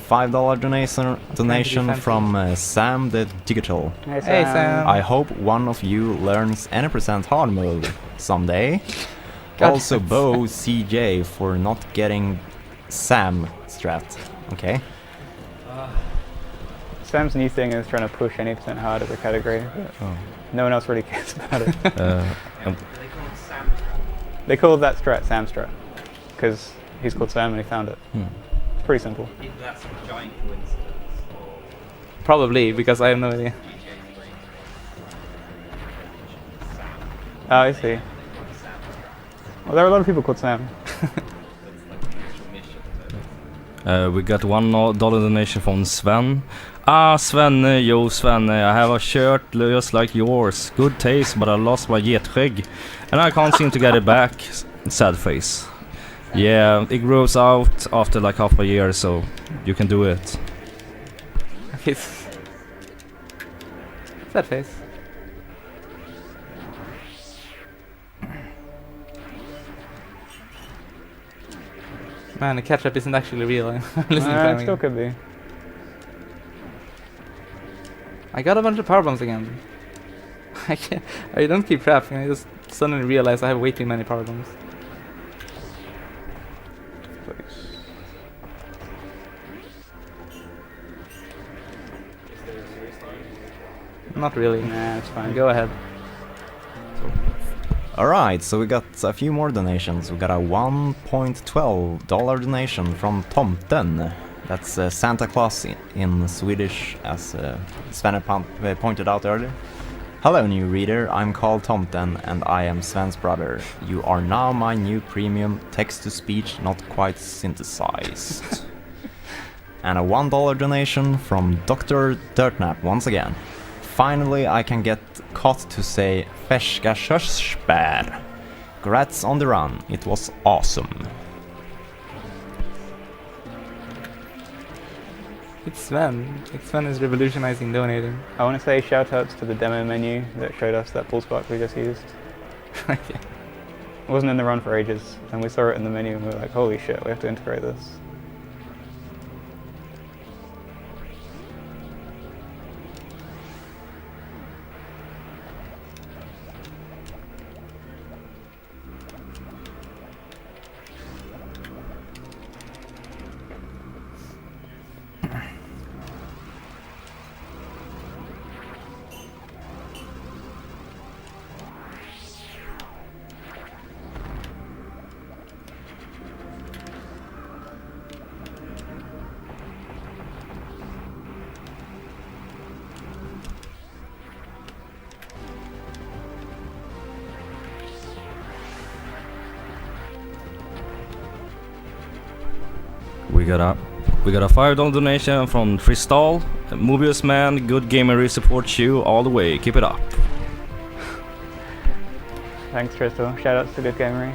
$5 donation fancy. from Sam the Digital. Hey, Hey, Sam. I hope one of you learns any percent hard mode someday. God. Also Bo CJ for not getting Sam strat. Okay. Sam's new thing is trying to push any percent hard as a category, but Oh. no one else really cares about it. Um, They call it Sam. They call that strat Sam strat, because he's called Sam and he found it. It's pretty simple. Either that's a giant coincidence or Probably, because I have no idea. DJ's brain. Sam. Oh, I see. Sam. Well, there are a lot of people called Sam. That's like the actual mission. we got $1 donation from Sven. Ah, Svenne, yo Svenne, I have a shirt just like yours. Good taste, but I lost my getskägg. And I can't seem to get it back. Sad face. Yeah, it grows out after like half a year, so you can do it. It's sad face. Man, the catch-up isn't actually real. I'm listening to It him still again. could be. I got a bunch of power bombs again. I don't keep track, I just suddenly realize I have way too many power bombs. Please. Not really. Nah, it's fine. Go ahead. Alright, so we got a few more donations. We got a $1.12 donation from Tomten. That's Santa Claus in Swedish, as Sven pointed out earlier. Hello, new reader. I'm called Tomten, and I am Sven's brother. You are now my new premium text-to-speech, not quite synthesized. And a $1 donation from Dr. Dirtnap once again. Finally, I can get Cot to say "Färska körsbär." Congrats on the run. It was awesome. It's Sven. Sven is revolutionizing donating. I want to say shoutouts to the demo menu that showed us that pull spark we just used. Okay. It wasn't in the run for ages, and we saw it in the menu and we were like, holy shit, we have to integrate this. We got a $5 donation from Tristal. Mobiusman, good gamery supports you all the way. Keep it up. Thanks, Tristal. Shoutouts to Good Gamery.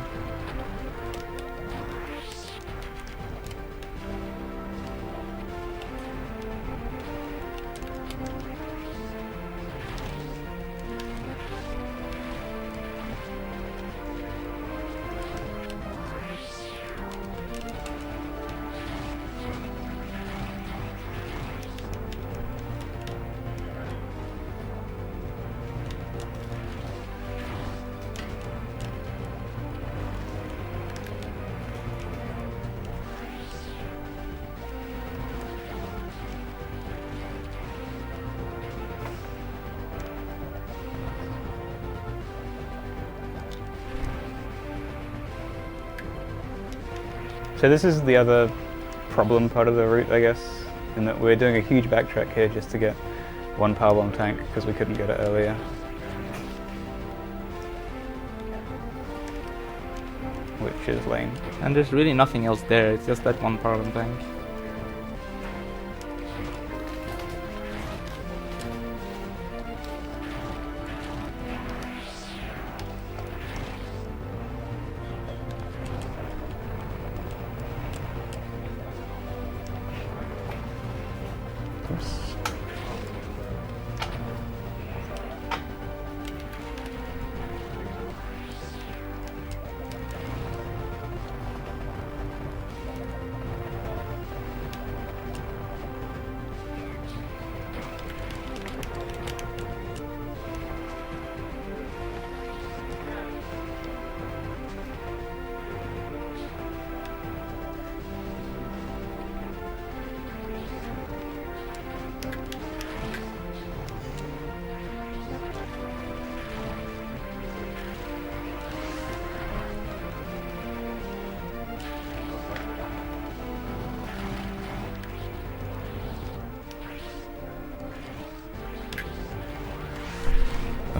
So this is the other problem part of the route, I guess, in that we're doing a huge backtrack here just to get one power bomb tank because we couldn't get it earlier. Which is lame. And there's really nothing else there, it's just that one power bomb tank.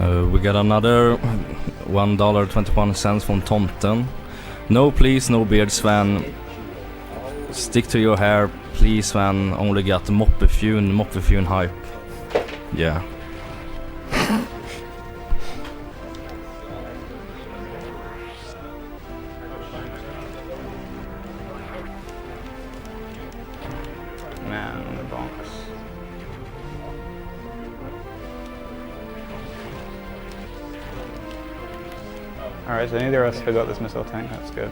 We got another $1.21 from Tomten. No please, no beard Sven. Stick to your hair, please Sven. Only got Moppefune hype. Yeah. Man, the bonks. Alright, so neither of us forgot this missile tank, that's good.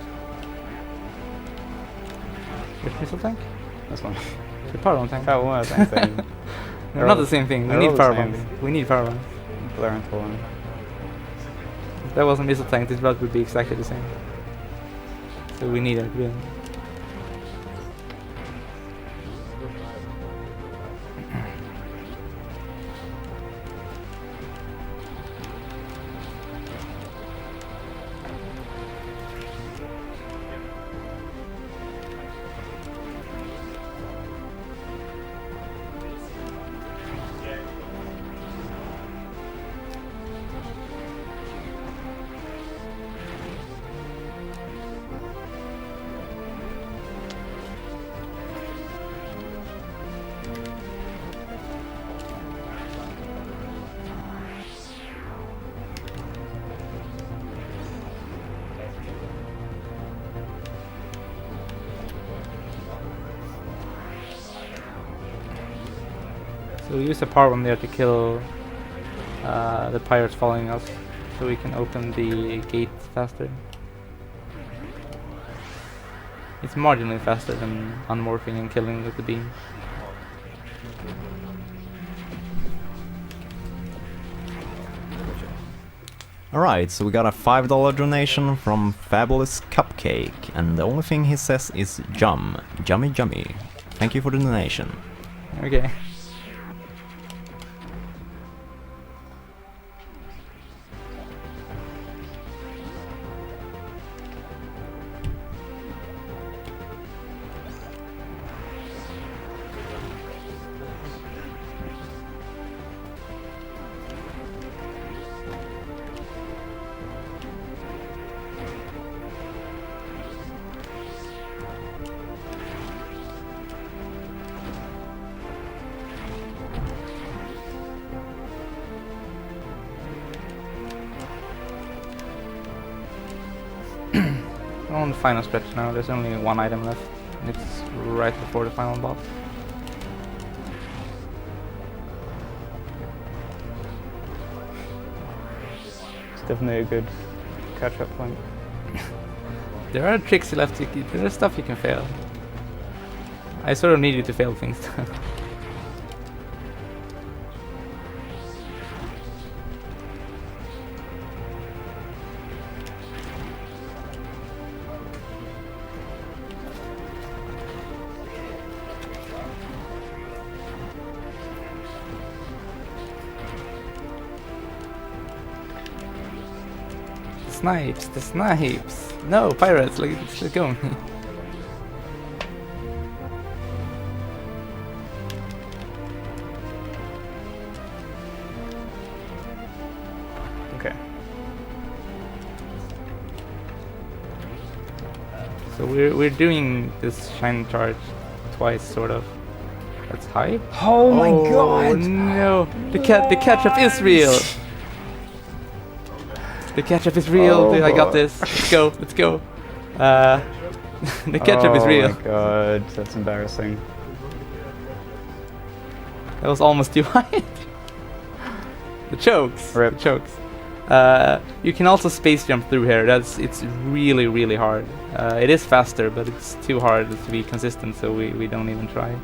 Which missile tank? This one. The power bomb tank. That was the same thing. They're not the same thing. We they're all need the power same. bombs. We need power bombs. Blarenthal one. If that was a missile tank, this route would be exactly the same. So we need it, really. So we use a power bomb there to kill the pirates following us, so we can open the gate faster. It's marginally faster than unmorphing and killing with the beam. Alright, so we got a $5 donation from Fabulous Cupcake, and the only thing he says is Jum. Jummy Jummy. Thank you for the donation. Okay. We're on the final stretch now. There's only one item left, and it's right before the final boss. It's definitely a good catch-up point. There are tricks left. There is stuff you can fail. I sort of need you to fail things. Snipes, the snipes! No, pirates, let's go. Okay. So we're doing this shine charge twice, sort of. That's high. Oh my Oh no! The catch-up is real. The catch-up is real. Oh, I got boy. this. Let's go. Let's go. The catch-up is real. Oh my god, that's embarrassing. That was almost too high. The chokes. Rip. The chokes. You can also space jump through here. It's really, really hard. It is faster, but it's too hard to be consistent, so we don't even try.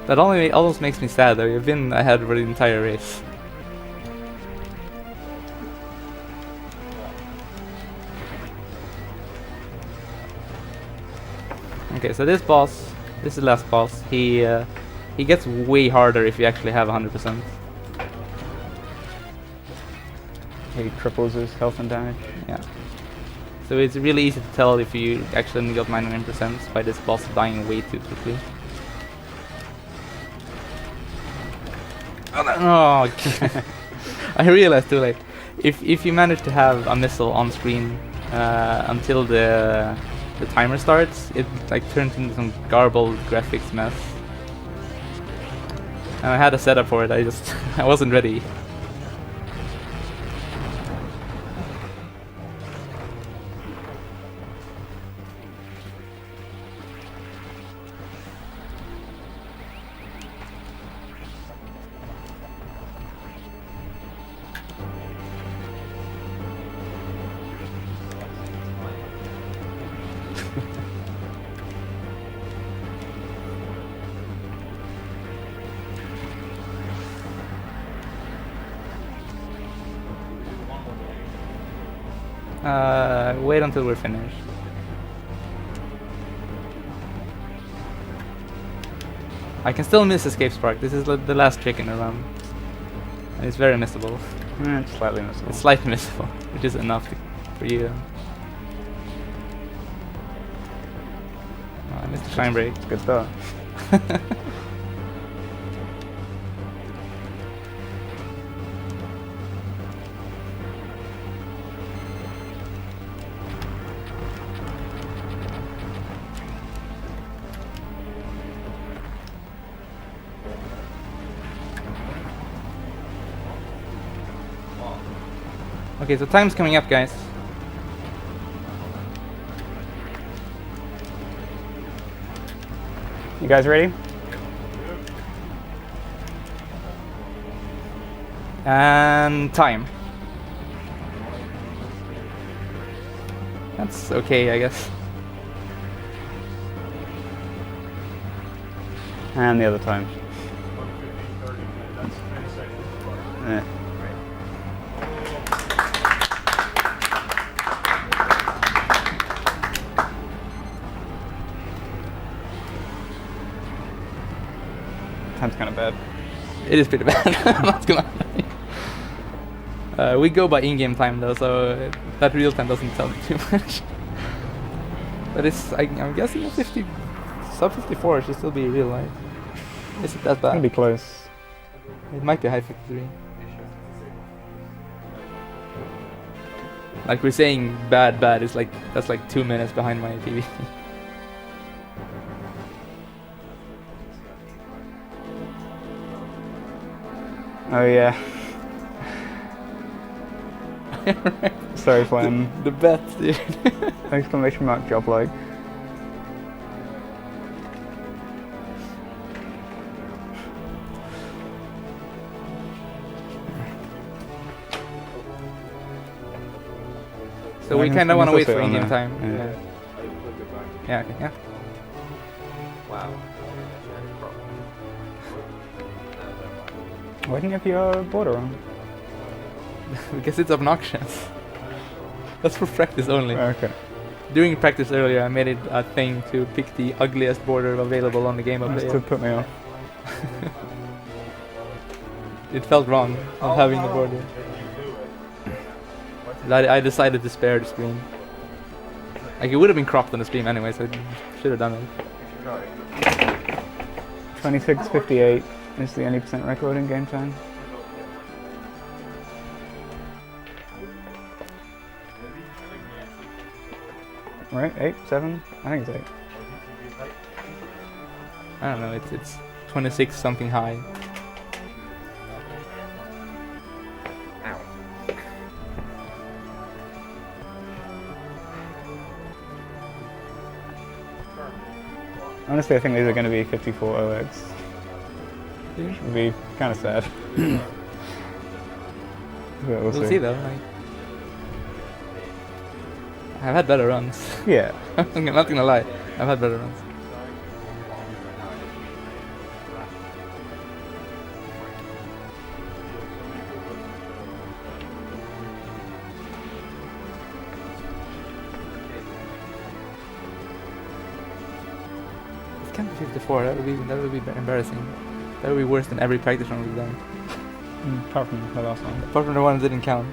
That almost makes me sad though. You've been ahead for the entire race. Okay, so this boss, this is the last boss. He gets way harder if you actually have 100%. He triples his health and damage. Yeah. So it's really easy to tell if you actually only got 99% by this boss dying way too quickly. Oh, I realized too late. If you manage to have a missile on screen until the timer starts, it like turns into some garbled graphics mess. And I had a setup for it. I just I wasn't ready. Wait until we're finished. I can still miss Escape Spark. This is the last trick in the run. And it's very missable. It's slightly missable. It's slightly missable, which is enough for you. Oh, I missed the shine break. Good start. Okay, so time's coming up, guys. You guys ready? And time. That's okay, I guess. And the other time. 1:15:30. That's 10 seconds. Yeah. Time's kind of bad. It is pretty bad. I'm not gonna lie. We go by in-game time though, so that real time doesn't tell me too much. But it's, I'm guessing a 50, sub 54 should still be real life. Is it that It's gonna bad? be close. It might be high 53. Like we're saying bad is like, that's like 2 minutes behind my TV. Oh yeah. Sorry, Flem. The bet, dude. Exclamation mark job like. So we kind of want to wait for in-game on time. there. Yeah. Yeah. Okay. Yeah. Wow. Why didn't you have your border on? Because it's obnoxious. That's for practice only. Okay. During practice earlier, I made it a thing to pick the ugliest border available on the game of Just to player. put me off. It felt wrong not having the border. I decided to spare the screen. Like it would have been cropped on the stream anyway, so I should have done it. 26:58 is the any percent record in game time. Right, 8, 7? I think it's 8. I don't know. It's 26 something high. Honestly, I think these are going to be 54 OX. Which would be kind of sad. But We'll see though. Like, I've had better runs. Yeah. I'm not gonna lie. I've had better runs. It can't be 54. That would be embarrassing. That would be worse than every practice run we've done. Apart from the last one. Apart from the one that didn't count.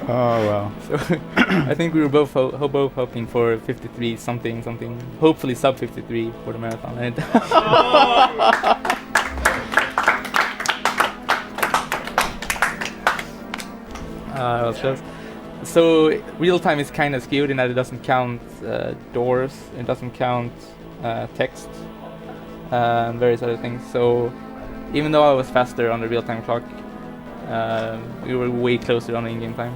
Oh well. So I think we were both both hoping for 53 something, hopefully sub 53 for the marathon. And so real time is kind of skewed in that it doesn't count doors, it doesn't count text, and various other things. So even though I was faster on the real time clock, we were way closer on the in-game time.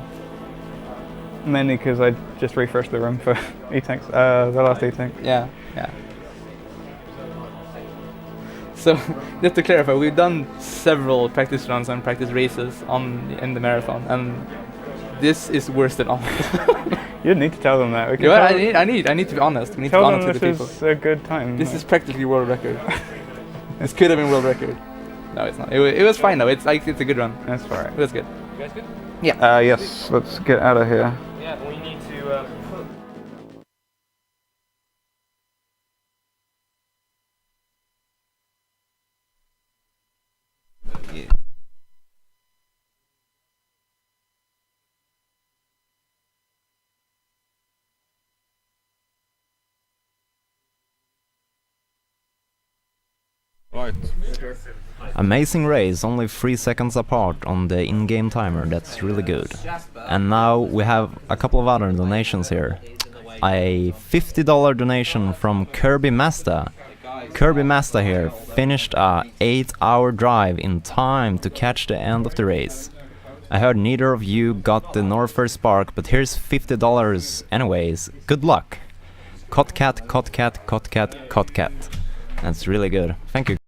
Mainly because I just refreshed the room for E-Tanks, the last E-Tank. Yeah. So just to clarify, we've done several practice runs and practice races in the marathon, and this is worse than all. You need to tell them that. You know what, I need to be honest. We need to be Tell honest them with the people. this is a good time. This is practically world record. This could have been world record. No, it's not. It was fine though. It's a good run. That's alright. It was good. You guys good? Yes, let's get out of here. Yeah, we need to put Right. Amazing race, only 3 seconds apart on the in-game timer, that's really good. And now we have a couple of other donations here. A $50 donation from Kirby Masta. Kirby Masta here finished a 8-hour drive in time to catch the end of the race. I heard neither of you got the Norfair Spark, but here's $50 anyways. Good luck! Cotcat, Cotcat, Cotcat, Cotcat. That's really good. Thank you.